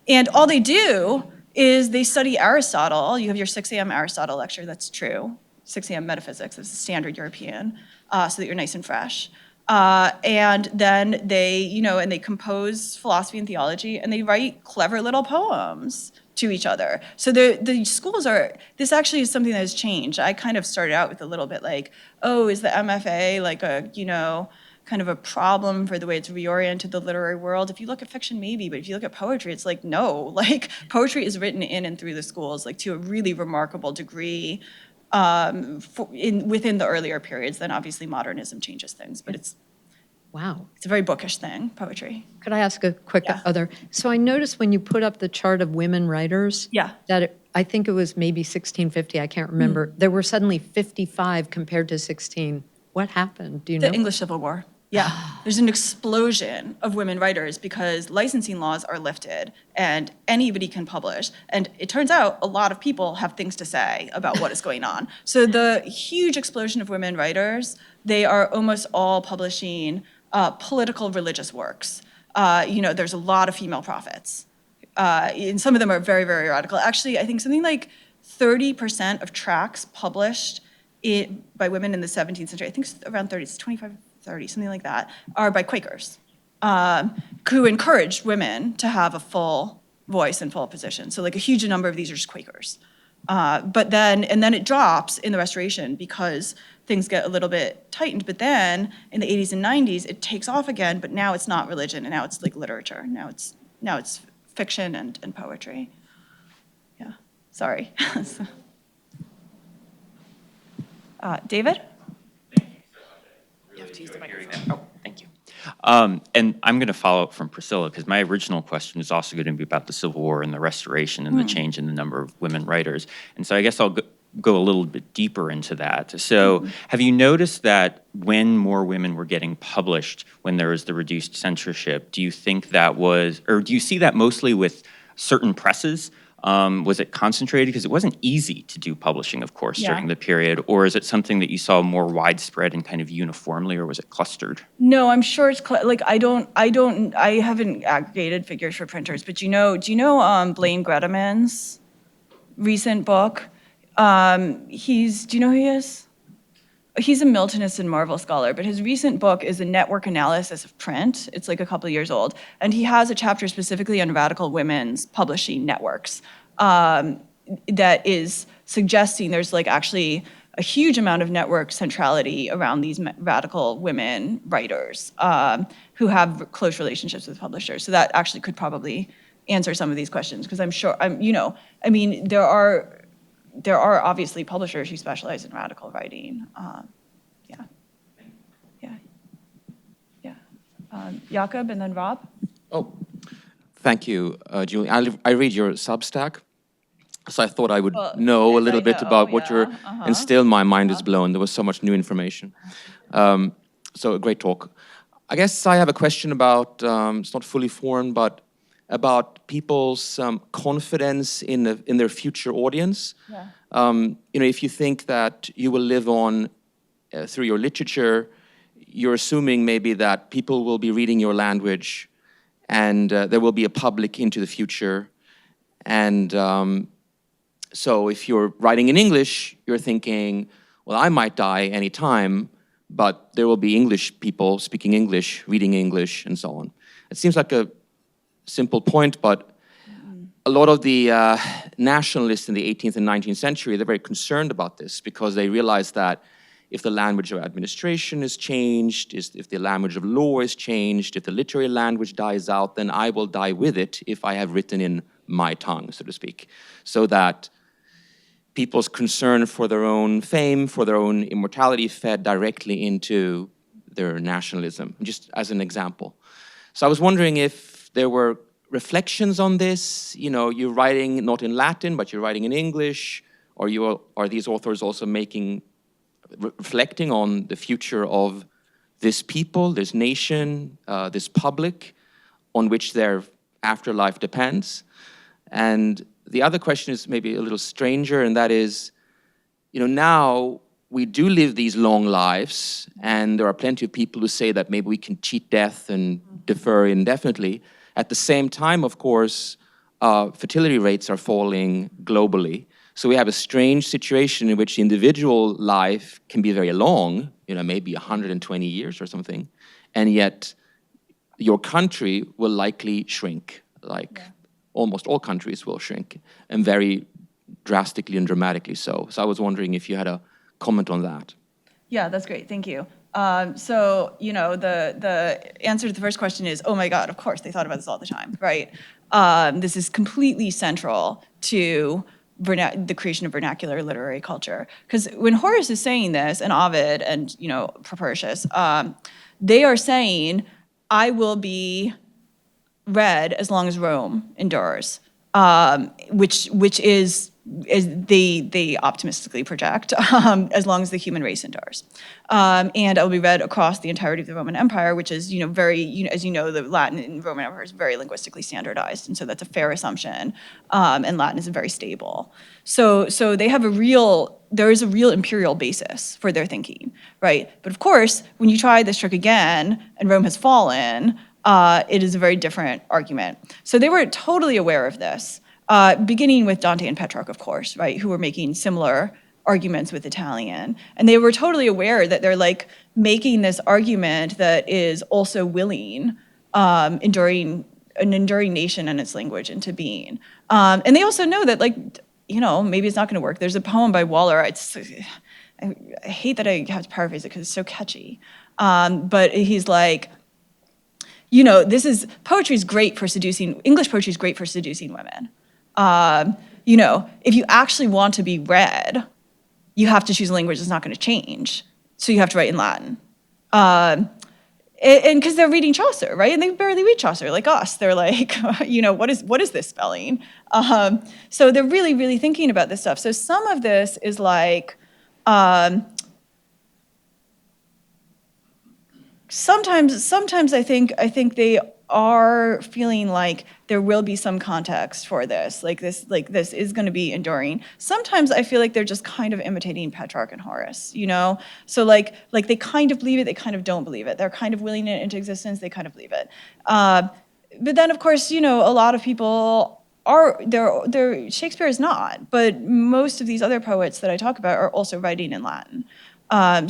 And all they do is they study Aristotle. You have your 6 a.m. Aristotle lecture, that's true. 6 a.m. metaphysics is standard European, so that you're nice and fresh. And then they compose philosophy and theology, and they write clever little poems to each other. So the schools this actually is something that has changed. I kind of started out with a little bit like, oh, is the MFA like a, kind of a problem for the way it's reoriented the literary world? If you look at fiction, maybe, but if you look at poetry, it's like, no, like poetry is written in and through the schools, like to a really remarkable degree within the earlier periods. Then obviously modernism changes things, but it's a very bookish thing, poetry. Could I ask a quick Yeah. other? So I noticed when you put up the chart of women writers, Yeah. that I think it was maybe 1650, I can't remember. There were suddenly 55 compared to 16. What happened? Do you know? The English Civil War. Yeah, there's an explosion of women writers because licensing laws are lifted and anybody can publish. And it turns out a lot of people have things to say about what is going on. So the huge explosion of women writers, they are almost all publishing political religious works. There's a lot of female prophets. And some of them are very, very radical. Actually, I think something like 30% of tracts published by women in the 17th century, I think it's around 30, it's 25, 30, something like that, are by Quakers, who encouraged women to have a full voice and full position. So like a huge number of these are just Quakers. But then it drops in the Restoration because things get a little bit tightened. But then in the 80s and 90s, it takes off again, but now it's not religion, and now it's like literature. Now it's fiction and poetry. Yeah, sorry. David? Oh, thank you. And I'm going to follow up from Priscilla, because my original question is also going to be about the Civil War and the Restoration and the change in the number of women writers. And so I guess I'll go a little bit deeper into that. So have you noticed that when more women were getting published, when there was the reduced censorship, do you think that was, or do you see that mostly with certain presses? Was it concentrated? Because it wasn't easy to do publishing, of course, during the period. Or is it something that you saw more widespread and kind of uniformly, or was it clustered? No, I'm sure it's I haven't aggregated figures for printers, but do you know Blaine Gretaman's recent book? Do you know who he is? He's a Miltonist and Marvel scholar, but his recent book is a network analysis of print. It's like a couple of years old. And he has a chapter specifically on radical women's publishing networks that is suggesting there's like actually a huge amount of network centrality around these radical women writers who have close relationships with publishers. So that actually could probably answer some of these questions, because I'm sure, there are obviously publishers who specialize in radical writing. Jakob and then Rob. Oh, thank you, Julie. I read your Substack, so I thought I would know a little bit about what you're, and still my mind is blown. There was so much new information. So a great talk. I guess I have a question about, it's not fully formed, but about people's confidence in their future audience. If you think that you will live on through your literature, you're assuming maybe that people will be reading your language, and there will be a public into the future. And so if you're writing in English, you're thinking, well, I might die anytime, but there will be English people speaking English, reading English, and so on. It seems like a simple point, but a lot of the nationalists in the 18th and 19th century, they're very concerned about this, because they realize that if the language of administration is changed, if the language of law is changed, if the literary language dies out, then I will die with it if I have written in my tongue, so to speak. So that people's concern for their own fame, for their own immortality, fed directly into their nationalism, just as an example. So I was wondering if there were reflections on this. You're writing not in Latin, but you're writing in English, or are these authors also reflecting on the future of this people, this nation, this public, on which their afterlife depends? And the other question is maybe a little stranger, and that is, now we do live these long lives, and there are plenty of people who say that maybe we can cheat death and defer indefinitely. At the same time, of course, fertility rates are falling globally. So we have a strange situation in which individual life can be very long, maybe 120 years or something, and yet your country will likely shrink, almost all countries will shrink, and very drastically and dramatically so. So I was wondering if you had a comment on that. Yeah, that's great. Thank you. The answer to the first question is, oh my God, of course, they thought about this all the time, right? This is completely central to the creation of vernacular literary culture. Because when Horace is saying this, and Ovid and, Propertius, they are saying, I will be read as long as Rome endures, which is they optimistically project, as long as the human race endures. And it will be read across the entirety of the Roman Empire, which is, as you know, the Latin in the Roman Empire is very linguistically standardized, and so that's a fair assumption. And Latin is very stable. So they have there is a real imperial basis for their thinking, right? But of course, when you try this trick again, and Rome has fallen, it is a very different argument. So they were totally aware of this. Beginning with Dante and Petrarch, of course, right, who were making similar arguments with Italian. And they were totally aware that they're making this argument that is also willing an enduring nation and its language into being. And they also know that, maybe it's not going to work. There's a poem by Waller. I hate that I have to paraphrase it because it's so catchy. But he's like, English poetry is great for seducing women. If you actually want to be read, you have to choose a language that's not going to change. So you have to write in Latin. And because they're reading Chaucer, right? And they barely read Chaucer like us. They're like, what is this spelling? So they're really, really thinking about this stuff. So some of this is like, sometimes I think they are feeling like there will be some context for this, like this is going to be enduring. Sometimes I feel like they're just kind of imitating Petrarch and Horace, So like they kind of believe it, they kind of don't believe it. They're kind of willing it into existence, they kind of believe it. But then of course, a lot of people are they're Shakespeare is not, but most of these other poets that I talk about are also writing in Latin.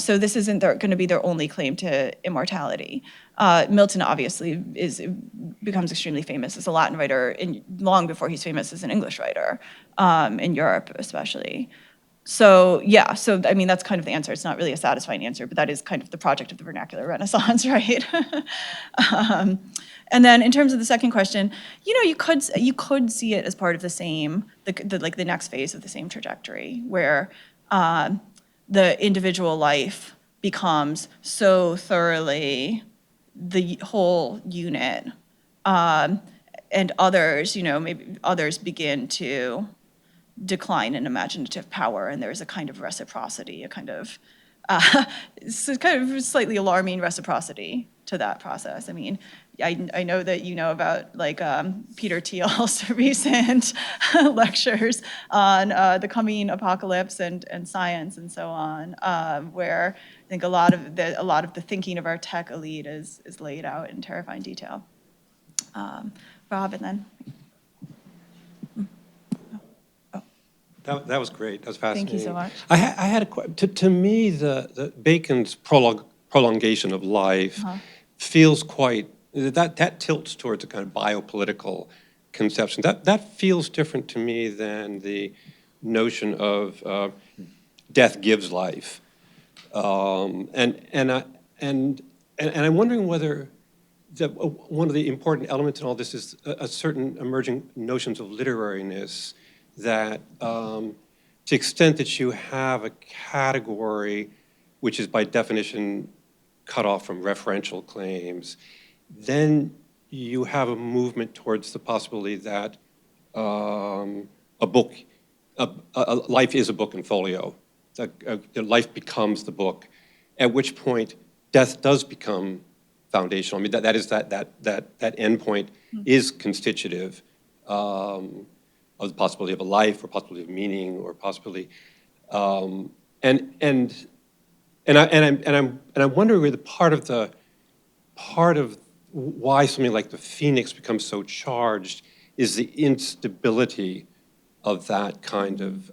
So this isn't going to be their only claim to immortality. Milton obviously becomes extremely famous as a Latin writer long before he's famous as an English writer, in Europe especially. So yeah, I mean, that's kind of the answer. It's not really a satisfying answer, but that is kind of the project of the vernacular Renaissance, right? And then in terms of the second question, you could see it as part of the same, the next phase of the same trajectory, where the individual life becomes so thoroughly the whole unit, and others, maybe others begin to decline in imaginative power, and there's a kind of reciprocity, a kind of slightly alarming reciprocity to that process. I mean, I know that you know about Peter Thiel's recent lectures on the coming apocalypse and science and so on, where I think a lot of the thinking of our tech elite is laid out in terrifying detail. Rob, and then. That was great. That was fascinating. Thank you so much. I had to me the Bacon's prolongation of life feels quite that tilts towards a kind of biopolitical conception. That feels different to me than the notion of death gives life, and I'm wondering whether one of the important elements in all this is a certain emerging notions of literariness. That to the extent that you have a category which is by definition cut off from referential claims, then you have a movement towards the possibility that a life is a book in folio, that life becomes the book, at which point death does become foundational. I mean, that end point is constitutive of the possibility of a life, or possibility of meaning, or possibility, and I'm wondering whether part of why something like the Phoenix becomes so charged is the instability of that kind of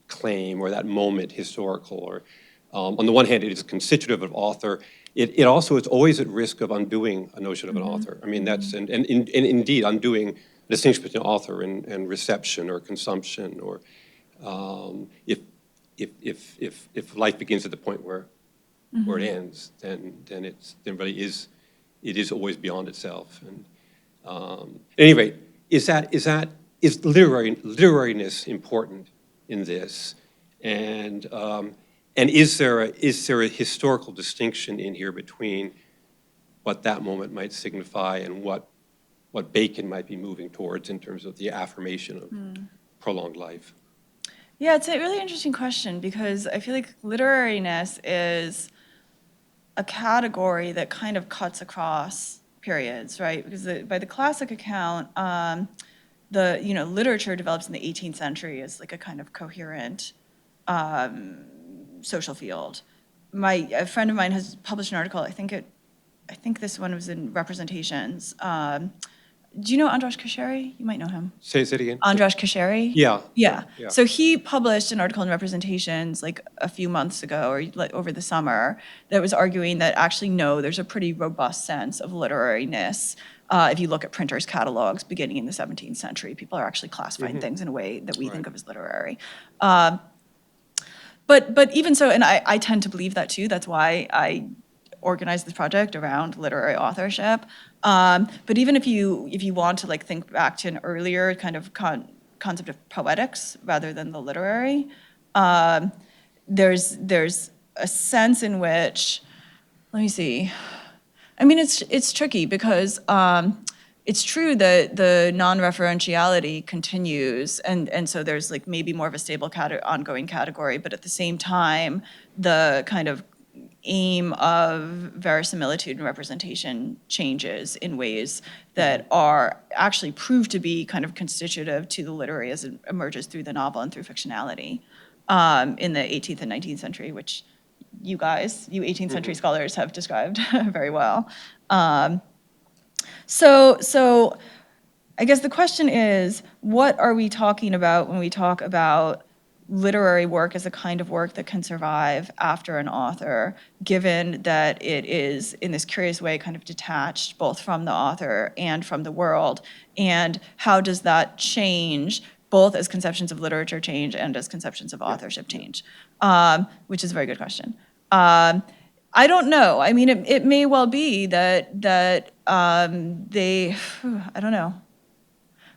claim, or that moment, historical. Or on the one hand, it is constitutive of author. It also is always at risk of undoing a notion of an author. I mean, that's and indeed undoing distinction between author and reception or consumption, or if life begins at the point where it ends, then really is always beyond itself. And at any rate, is literariness important in this? And is there a historical distinction in here between what that moment might signify and what Bacon might be moving towards in terms of the affirmation of prolonged life? Yeah, it's a really interesting question, because I feel like literariness is a category that kind of cuts across periods, right? Because by the classic account, the literature develops in the 18th century as like a kind of coherent social field. A friend of mine has published an article. I think this one was in Representations. Do you know Andras Kasheri? You might know him. Say it again. Andras Kasheri? Yeah. Yeah. So he published an article in Representations like a few months ago, or like over the summer, that was arguing that actually, no, there's a pretty robust sense of literariness. If you look at printers' catalogs beginning in the 17th century, people are actually classifying things in a way that we think of as literary. But even so, and I tend to believe that too. That's why I organized this project around literary authorship. But even if you want to like think back to an earlier kind of concept of poetics rather than the literary, there's a sense in which, let me see. I mean, it's tricky because it's true that the non-referentiality continues, and so there's like maybe more of a stable ongoing category, but at the same time, the kind of aim of verisimilitude and representation changes in ways that are actually proved to be kind of constitutive to the literary as it emerges through the novel and through fictionality in the 18th and 19th century, which you 18th century scholars have described very well. So I guess the question is, what are we talking about when we talk about literary work as a kind of work that can survive after an author, given that it is, in this curious way, kind of detached both from the author and from the world? And how does that change, both as conceptions of literature change and as conceptions of authorship change? Which is a very good question. I don't know. I mean, it may well be that they, I don't know.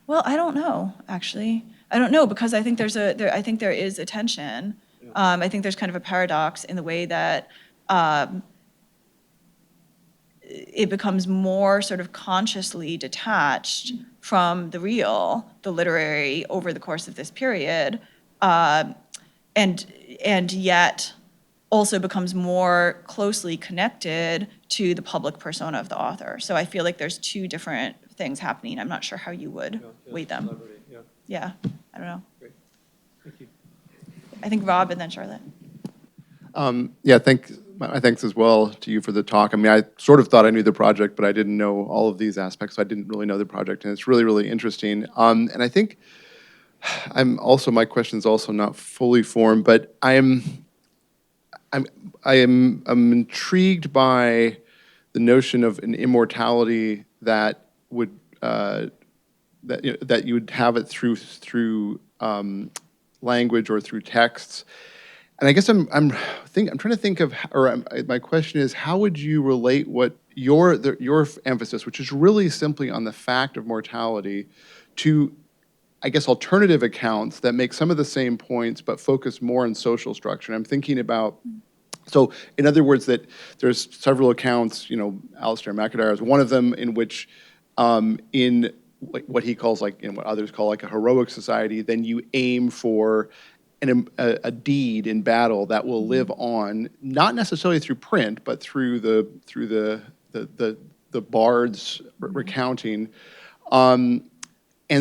Well, I don't know, actually. I don't know, because I think I think there is a tension. I think there's kind of a paradox in the way that it becomes more sort of consciously detached from the real, the literary, over the course of this period, and yet also becomes more closely connected to the public persona of the author. So I feel like there's two different things happening. I'm not sure how you would weight them. Yeah, I don't know. Great. Thank you. I think Rob and then Charlotte. Yeah, my thanks as well to you for the talk. I mean, I sort of thought I knew the project, but I didn't know all of these aspects, so I didn't really know the project, and it's really, really interesting. And I think my question is also not fully formed, but I'm intrigued by the notion of an immortality that would that you would have it through language or through texts. And I guess I'm trying to think of, my question is, how would you relate what your emphasis, which is really simply on the fact of mortality, to, I guess, alternative accounts that make some of the same points but focus more on social structure? And I'm thinking about, so in other words, that there's several accounts, Alistair MacIntyre is one of them, in which in what he calls, like, what others call like a heroic society, then you aim for a deed in battle that will live on, not necessarily through print, but through the bards recounting. And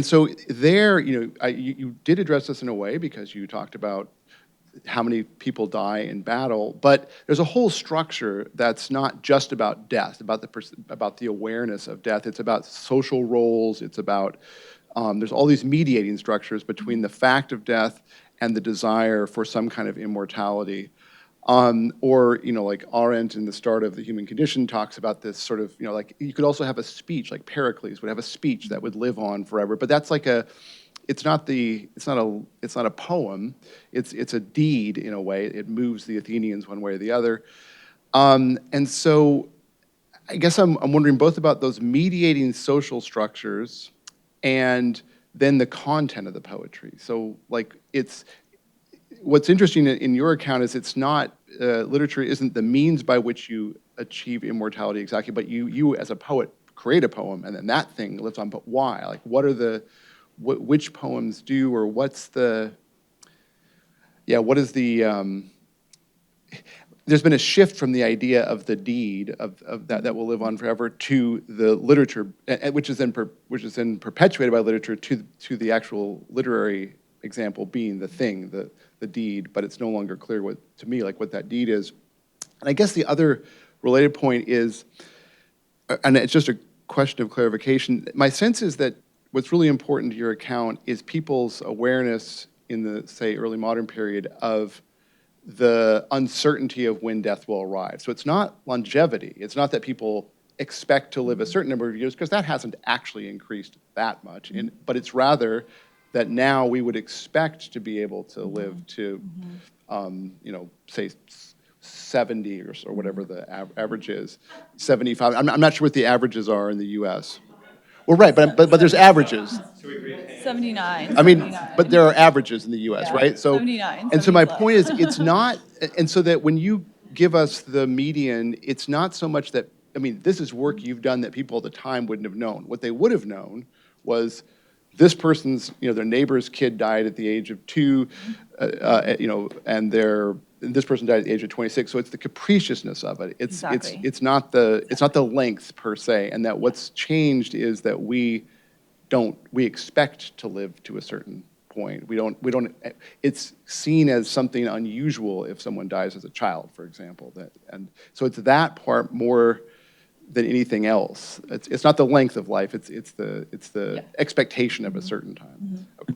so there, you did address this in a way, because you talked about how many people die in battle, but there's a whole structure that's not just about death, about the awareness of death. It's about social roles. It's about there's all these mediating structures between the fact of death and the desire for some kind of immortality. Or, like Arendt in the start of The Human Condition talks about this sort of, like you could also have a speech, like Pericles would have a speech that would live on forever, but that's like it's not a poem, it's a deed in a way. It moves the Athenians one way or the other. And so I guess I'm wondering both about those mediating social structures and then the content of the poetry. So, like, what's interesting in your account is it's not, literature isn't the means by which you achieve immortality exactly, but you as a poet create a poem, and then that thing lives on. But why? Like, which poems do, or what is the, there's been a shift from the idea of the deed of that will live on forever to the literature, which is then perpetuated by literature, to the actual literary example being the thing, the deed, but it's no longer clear to me what that deed is. And I guess the other related point is, and it's just a question of clarification, my sense is that what's really important to your account is people's awareness in the, say, early modern period of the uncertainty of when death will arrive. So it's not longevity. It's not that people expect to live a certain number of years, because that hasn't actually increased that much. But it's rather that now we would expect to be able to live to, say, 70 or whatever the average is, 75. I'm not sure what the averages are in the U.S. Well, right, but there's averages. 79. I mean, 79. but there are averages in the U.S., Yeah, right? So, 79, and so my 70 point is, it's not, and so that when you give us the median, it's not so much that, I mean, this is work you've done that people at the time wouldn't have known. What they would have known was this person's, their neighbor's kid died at the age of 2, and this person died at the age of 26. So it's the capriciousness of it. Exactly. It's not the length per se, and that what's changed is that we expect to live to a certain point. It's seen as something unusual if someone dies as a child, for example. And so it's that part more than anything else. It's not the length of life, it's the expectation of a certain time. Okay.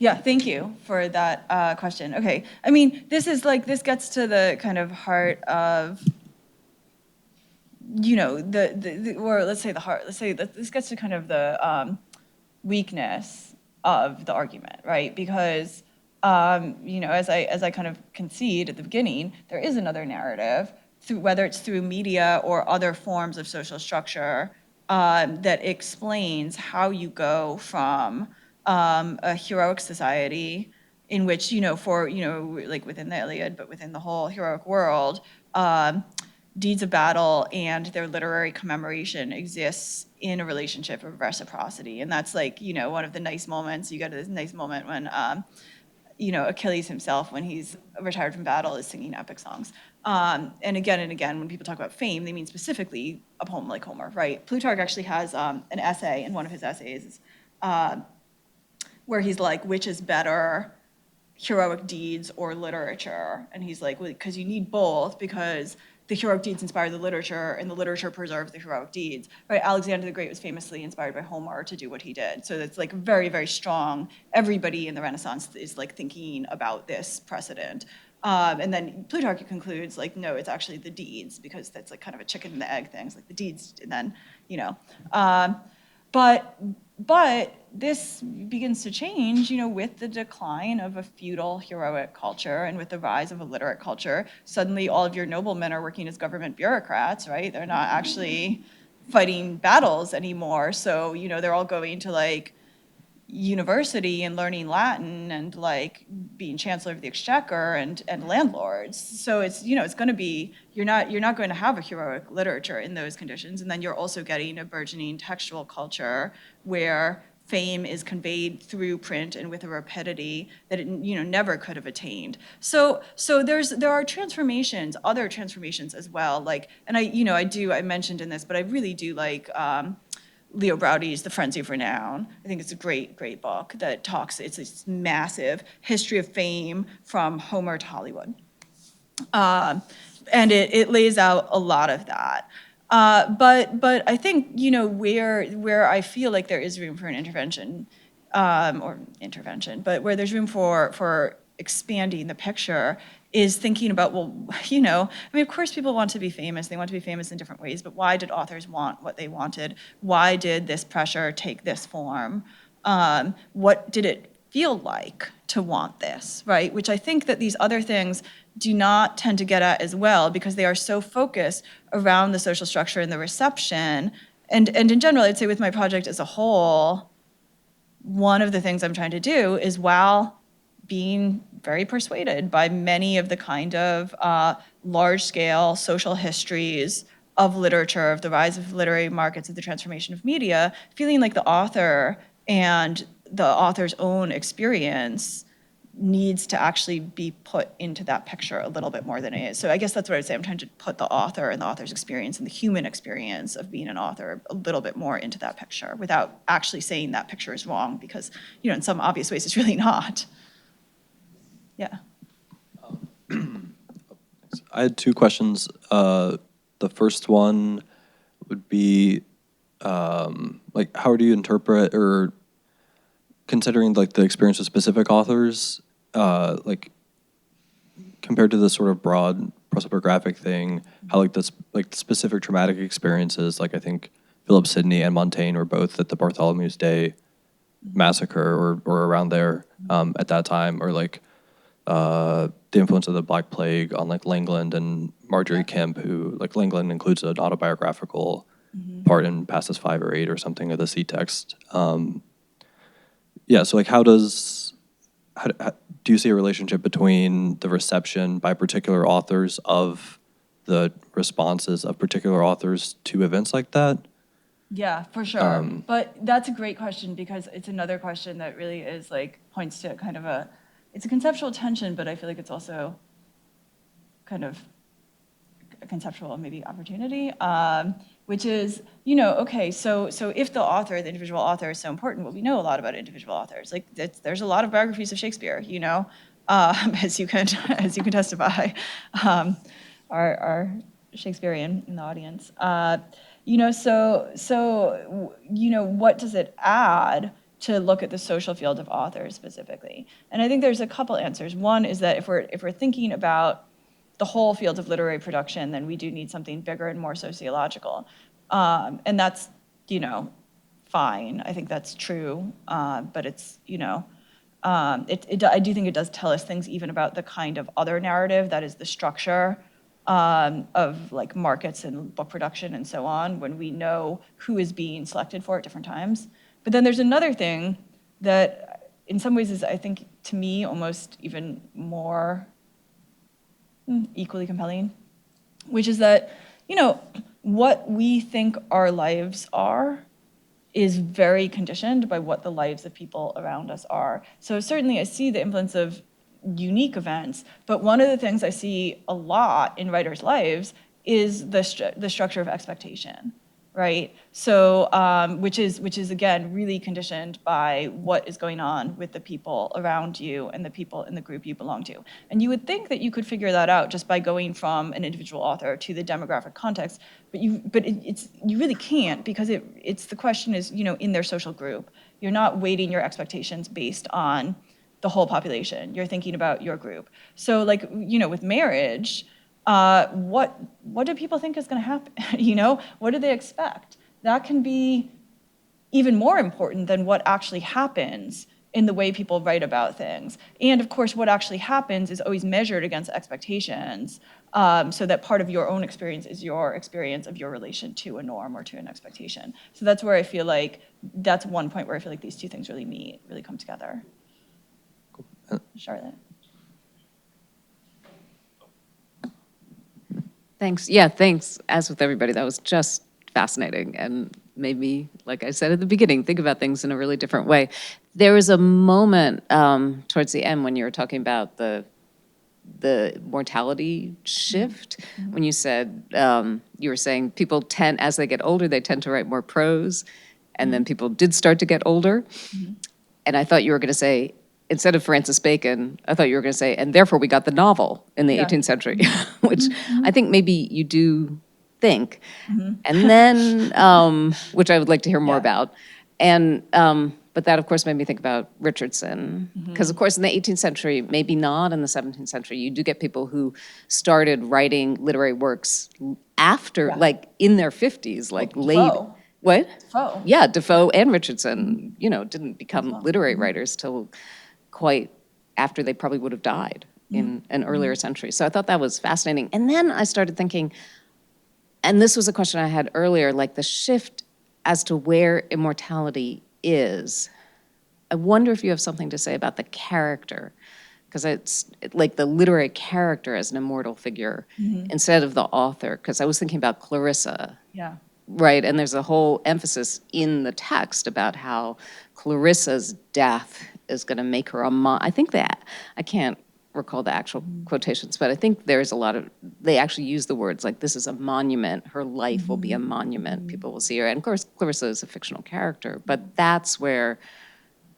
Yeah, thank you for that question. Okay, I mean, this gets to the kind of heart of, or let's say the heart, this gets to kind of the weakness of the argument, right? Because, as I kind of concede at the beginning, there is another narrative, whether it's through media or other forms of social structure, that explains how you go from a heroic society in which, like within the Iliad, but within the whole heroic world, deeds of battle and their literary commemoration exists in a relationship of reciprocity. And that's like, one of the nice moments, you get to this nice moment when, Achilles himself, when he's retired from battle, is singing epic songs. And again, when people talk about fame, they mean specifically a poem like Homer, right? Plutarch actually has an essay in one of his essays where he's like, which is better, heroic deeds or literature? And he's like, well, because you need both, because the heroic deeds inspire the literature, and the literature preserves the heroic deeds. Right? Alexander the Great was famously inspired by Homer to do what he did. So it's like very, very strong. Everybody in the Renaissance is like thinking about this precedent. And then Plutarch concludes like, no, it's actually the deeds, because that's like kind of a chicken and the egg thing. It's like the deeds, and then, but this begins to change, with the decline of a feudal heroic culture and with the rise of a literate culture. Suddenly all of your noblemen are working as government bureaucrats, right? They're not actually fighting battles anymore. So, they're all going to like university and learning Latin and like being chancellor of the exchequer and landlords. So it's, it's going to be, you're not going to have a heroic literature in those conditions. And then you're also getting a burgeoning textual culture where fame is conveyed through print and with a rapidity that it never could have attained. So there are transformations, other transformations as well. Like, and I mentioned in this, but I really do like Leo Braudy's The Frenzy of Renown. I think it's a great, great book that talks, it's this massive history of fame from Homer to Hollywood. And it lays out a lot of that. But I think, where I feel like there is room for an intervention, but where there's room for expanding the picture is thinking about, well, of course people want to be famous. They want to be famous in different ways, but why did authors want what they wanted? Why did this pressure take this form? What did it feel like to want this, right? Which I think that these other things do not tend to get at as well, because they are so focused around the social structure and the reception. And in general, I'd say with my project as a whole, one of the things I'm trying to do is, while being very persuaded by many of the kind of large-scale social histories of literature, of the rise of literary markets, of the transformation of media, feeling like the author and the author's own experience needs to actually be put into that picture a little bit more than it is. So I guess that's what I would say. I'm trying to put the author and the author's experience and the human experience of being an author a little bit more into that picture, without actually saying that picture is wrong, because, in some obvious ways it's really not. Yeah. I had two questions. The first one would be, like, how do you interpret, or considering like the experience of specific authors, like compared to the sort of broad prosopographic thing, how like this, like specific traumatic experiences, like I think Philip Sidney and Montaigne were both at the Bartholomew's Day massacre or around there at that time, or like the influence of the Black Plague on like Langland and Marjorie Kemp, who, like, Langland includes an autobiographical part in passes 5 or 8 or something of the C text. Yeah, so like how do you see a relationship between the reception by particular authors of the responses of particular authors to events like that? Yeah, for sure. But that's a great question because it's another question that really is like points to kind of it's a conceptual tension, but I feel like it's also kind of a conceptual maybe opportunity, which is, okay, so if the individual author is so important, well, we know a lot about individual authors. Like there's a lot of biographies of Shakespeare, as you can testify, our Shakespearean in the audience. What does it add to look at the social field of authors specifically? And I think there's a couple answers. One is that if we're thinking about the whole field of literary production, then we do need something bigger and more sociological. And that's, fine. I think that's true. But it's, I do think it does tell us things even about the kind of other narrative that is the structure of like markets and book production and so on, when we know who is being selected for at different times. But then there's another thing that in some ways is, I think, to me, almost even more equally compelling, which is that, what we think our lives are is very conditioned by what the lives of people around us are. So certainly I see the influence of unique events, but one of the things I see a lot in writers' lives is the structure of expectation, right? So, which is again really conditioned by what is going on with the people around you and the people in the group you belong to. And you would think that you could figure that out just by going from an individual author to the demographic context, but you really can't, because it's the question is, in their social group. You're not weighting your expectations based on the whole population. You're thinking about your group. So like, with marriage, what do people think is gonna happen? What do they expect? That can be even more important than what actually happens in the way people write about things. And of course, what actually happens is always measured against expectations, so that part of your own experience is your experience of your relation to a norm or to an expectation. So that's where I feel like, that's one point where I feel like these two things really meet, really come together. Charlotte. Thanks. Yeah, thanks. As with everybody, that was just fascinating and made me, like I said at the beginning, think about things in a really different way. There was a moment towards the end when you were talking about the mortality shift, when you said, you were saying people tend, as they get older, they tend to write more prose, and then people did start to get older. And I thought you were going to say, instead of Francis Bacon, I thought you were going to say, and therefore we got the novel in the 18th century, which I think maybe you do think. And then, which I would like to hear more about. And, but that, of course, made me think about Richardson. Because, of course, in the 18th century, maybe not in the 17th century, you do get people who started writing literary works after, like, in their 50s, like late. Defoe. What? Defoe. Yeah, Defoe and Richardson, didn't become literary writers till quite after they probably would have died in an earlier century. So I thought that was fascinating. And then I started thinking, and this was a question I had earlier, like the shift as to where immortality is. I wonder if you have something to say about the character, because it's like the literary character as an immortal figure instead of the author, because I was thinking about Clarissa. Yeah. Right, and there's a whole emphasis in the text about how Clarissa's death is going to make her I think that, I can't recall the actual quotations, but I think there's a lot of, they actually use the words like, this is a monument, her life will be a monument, people will see her. And of course, Clarissa is a fictional character, but that's where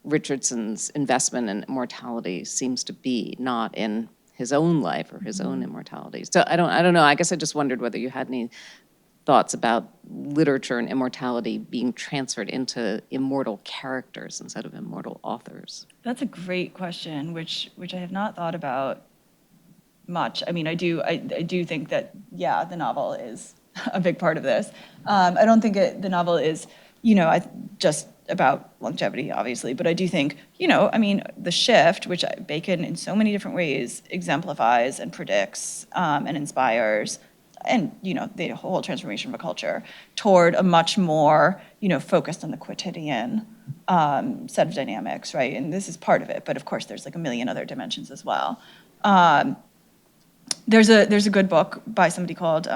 Richardson's investment in immortality seems to be, not in his own life or his own immortality. So I don't know, I guess I just wondered whether you had any thoughts about literature and immortality being transferred into immortal characters instead of immortal authors? That's a great question, which I have not thought about much. I mean, I do think that, yeah, the novel is a big part of this. I don't think the novel is, just about longevity, obviously, but I do think, the shift, which Bacon in so many different ways exemplifies and predicts and inspires, and, the whole transformation of a culture toward a much more, focused on the quotidian set of dynamics, right? And this is part of it, but of course there's like a million other dimensions as well. There's a good book by somebody called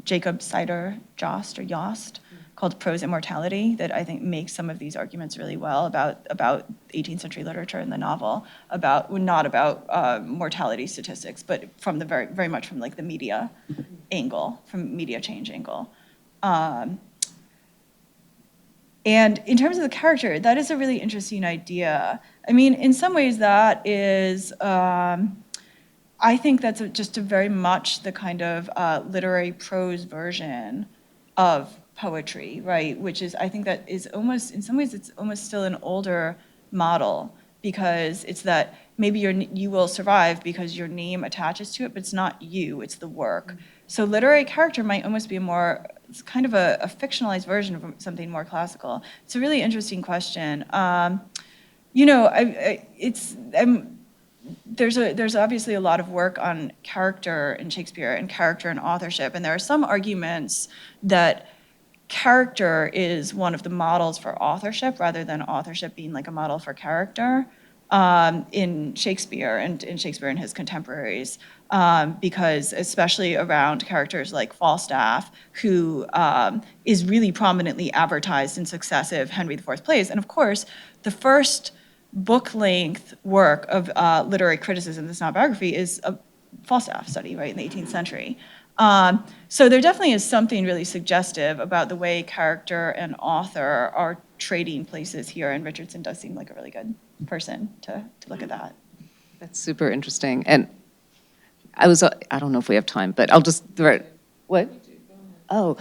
Jacob Sider Jost or Yost called Prose Immortality that I think makes some of these arguments really well about 18th century literature and the novel, not about mortality statistics, but from the very much from like the media angle, from media change angle. And in terms of the character, that is a really interesting idea. I mean, in some ways that is, I think that's just a very much the kind of literary prose version of poetry, right? Which is, I think that is almost, in some ways, it's almost still an older model because it's that maybe you will survive because your name attaches to it, but it's not you, it's the work. So literary character might almost be it's kind of a fictionalized version of something more classical. It's a really interesting question. There's obviously a lot of work on character in Shakespeare and character and authorship, and there are some arguments that character is one of the models for authorship rather than authorship being like a model for character in Shakespeare and his contemporaries, because especially around characters like Falstaff, who is really prominently advertised in successive Henry IV plays. And of course, the first book-length work of literary criticism, this not biography, is a Falstaff study, right, in the 18th century. So there definitely is something really suggestive about the way character and author are trading places here, and Richardson does seem like a really good person to look at that. That's super interesting. And I don't know if we have time, but I'll just, what? Oh,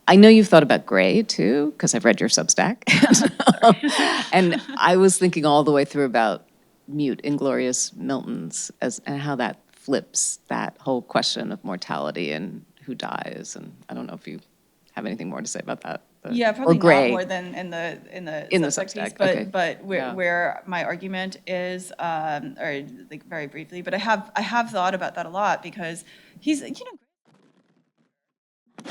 I know you've thought about Gray too, because I've read your Substack. And I was thinking all the way through about mute, inglorious Miltons and how that flips that whole question of mortality and who dies. And I don't know if you have anything more to say about that. Yeah, probably or Gray. not more than in the Substack piece, okay. but where my argument is, or like very briefly, but I have thought about that a lot because he's,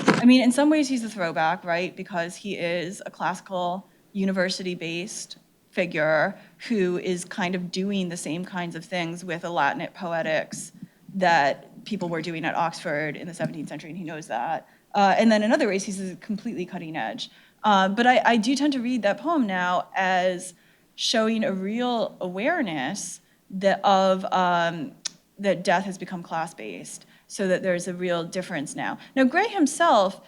I mean, in some ways he's a throwback, right? Because he is a classical university-based figure who is kind of doing the same kinds of things with a Latinate poetics that people were doing at Oxford in the 17th century, and he knows that. And then in other ways, he's completely cutting edge. But I do tend to read that poem now as showing a real awareness that death has become class-based, so that there's a real difference now. Now, Gray himself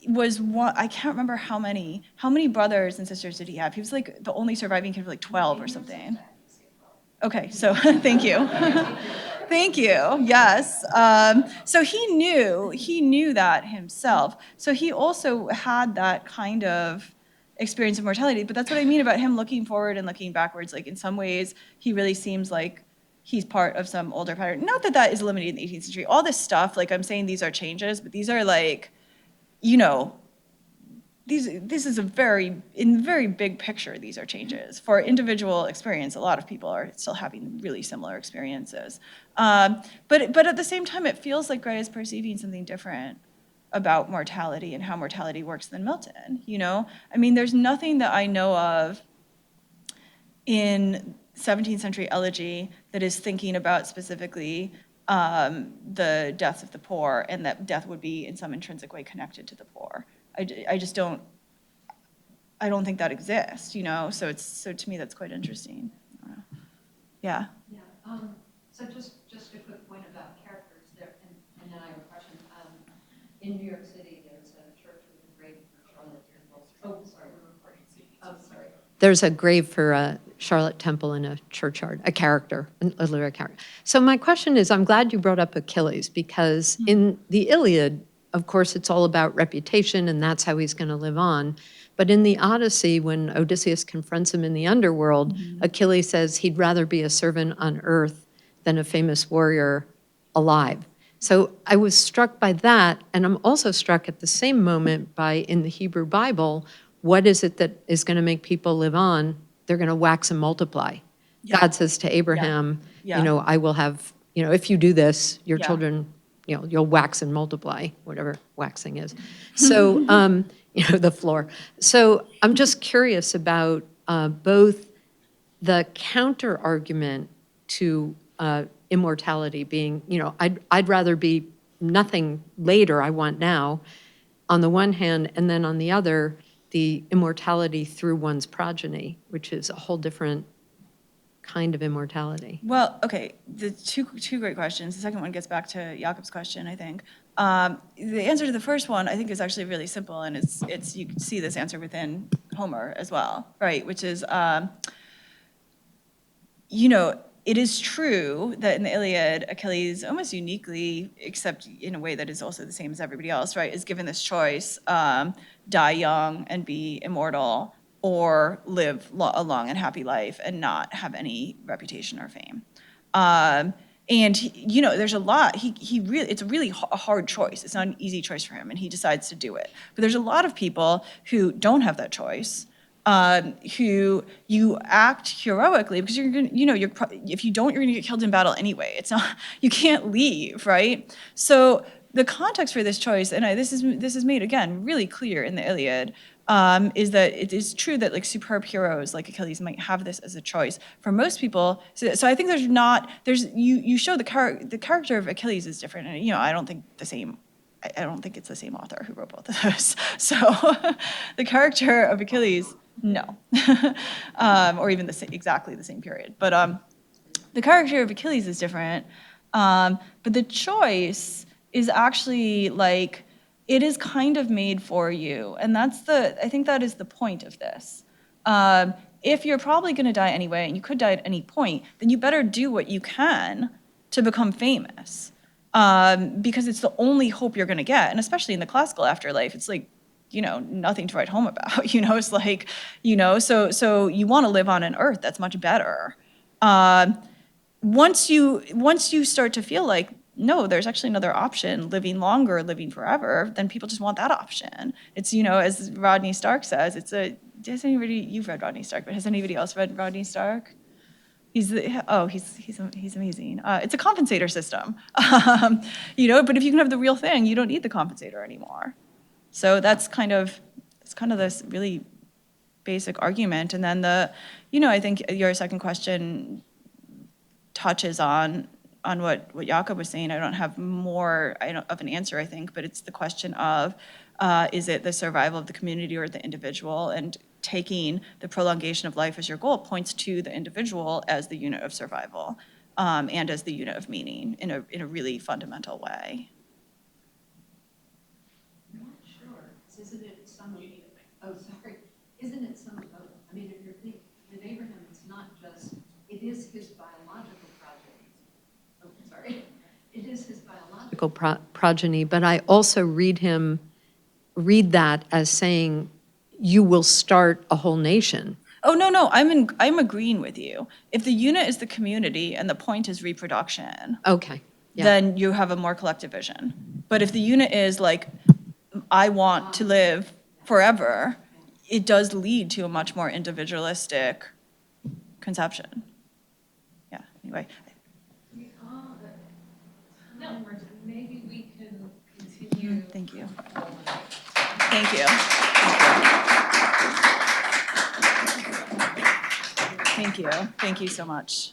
was one, I can't remember how many brothers and sisters did he have? He was like the only surviving kid of like 12 or something. Okay, so thank you. Thank you, yes. So he knew that himself. So he also had that kind of experience of mortality, but that's what I mean about him looking forward and looking backwards. Like in some ways, he really seems like he's part of some older pattern. Not that that is limited in the 18th century. All this stuff, like I'm saying these are changes, but these are like, this is in very big picture, these are changes. For individual experience, a lot of people are still having really similar experiences. But at the same time, it feels like Gray is perceiving something different about mortality and how mortality works than Milton, I mean, there's nothing that I know of in 17th century elegy that is thinking about specifically the deaths of the poor, and that death would be in some intrinsic way connected to the poor. I just don't think that exists, so to me that's quite interesting. Yeah. Yeah. So just a quick point about characters there, and then I have a question. In New York City, there's a church with a grave for Charlotte Temple. Oh, sorry, we're recording. Oh, sorry. There's a grave for Charlotte Temple in a churchyard, a character, a literary character. So my question is, I'm glad you brought up Achilles, because in the Iliad, of course, it's all about reputation, and that's how he's going to live on. But in the Odyssey, when Odysseus confronts him in the underworld, Achilles says he'd rather be a servant on earth than a famous warrior alive. So I was struck by that, and I'm also struck at the same moment by, in the Hebrew Bible, what is it that is going to make people live on? They're going to wax and multiply. Yeah. God says to Abraham, I will have, if you do this, your children you'll wax and multiply, whatever waxing is. So, the floor. So I'm just curious about both the counter argument to immortality being, I'd rather be nothing later, I want now, on the one hand, and then on the other, the immortality through one's progeny, which is a whole different kind of immortality. Well, okay, the two great questions. The second one gets back to Jakob's question, I think. The answer to the first one, I think, is actually really simple, and it's you can see this answer within Homer as well, right? Which is, it is true that in the Iliad, Achilles almost uniquely, except in a way that is also the same as everybody else, right, is given this choice, die young and be immortal, or live a long and happy life and not have any reputation or fame. And there's a lot, it's a really hard choice. It's not an easy choice for him, and he decides to do it. But there's a lot of people who don't have that choice, who you act heroically because you're gonna, if you don't, you're gonna get killed in battle anyway. It's not, you can't leave, right? So the context for this choice, and this is made again really clear in the Iliad, is that it is true that like superb heroes like Achilles might have this as a choice. For most people, so I think you show the character of Achilles is different, and I don't think it's the same author who wrote both of those. So the character of Achilles, no, or even exactly the same period. But the character of Achilles is different. But the choice is actually like, it is kind of made for you. And I think that is the point of this. If you're probably gonna die anyway, and you could die at any point, then you better do what you can to become famous. Because it's the only hope you're gonna get. And especially in the classical afterlife, it's like, nothing to write home about. It's like, so you wanna live on an earth that's much better. Once you start to feel like, no, there's actually another option, living longer, living forever, then people just want that option. It's, as Rodney Stark says, you've read Rodney Stark, but has anybody else read Rodney Stark? He's amazing. It's a compensator system, but if you can have the real thing, you don't need the compensator anymore. So that's kind of this really basic argument. And then I think your second question touches on what Jakob was saying. I don't have more of an answer, I think, but it's the question of, is it the survival of the community or the individual? And taking the prolongation of life as your goal points to the individual as the unit of survival, and as the unit of meaning in a really fundamental way. I'm not sure. Isn't it some of both? I mean, if you're thinking with Abraham, it's not just, it is his biological progeny. Oh, sorry. It is his biological progeny, but I also read that as saying, you will start a whole nation. Oh, no, I'm agreeing with you. If the unit is the community and the point is reproduction, okay, yeah. Then you have a more collective vision. But if the unit is like, I want to live forever, it does lead to a much more individualistic conception. Yeah, anyway. No, maybe we can continue. Thank you. Thank you. Thank you. Thank you so much.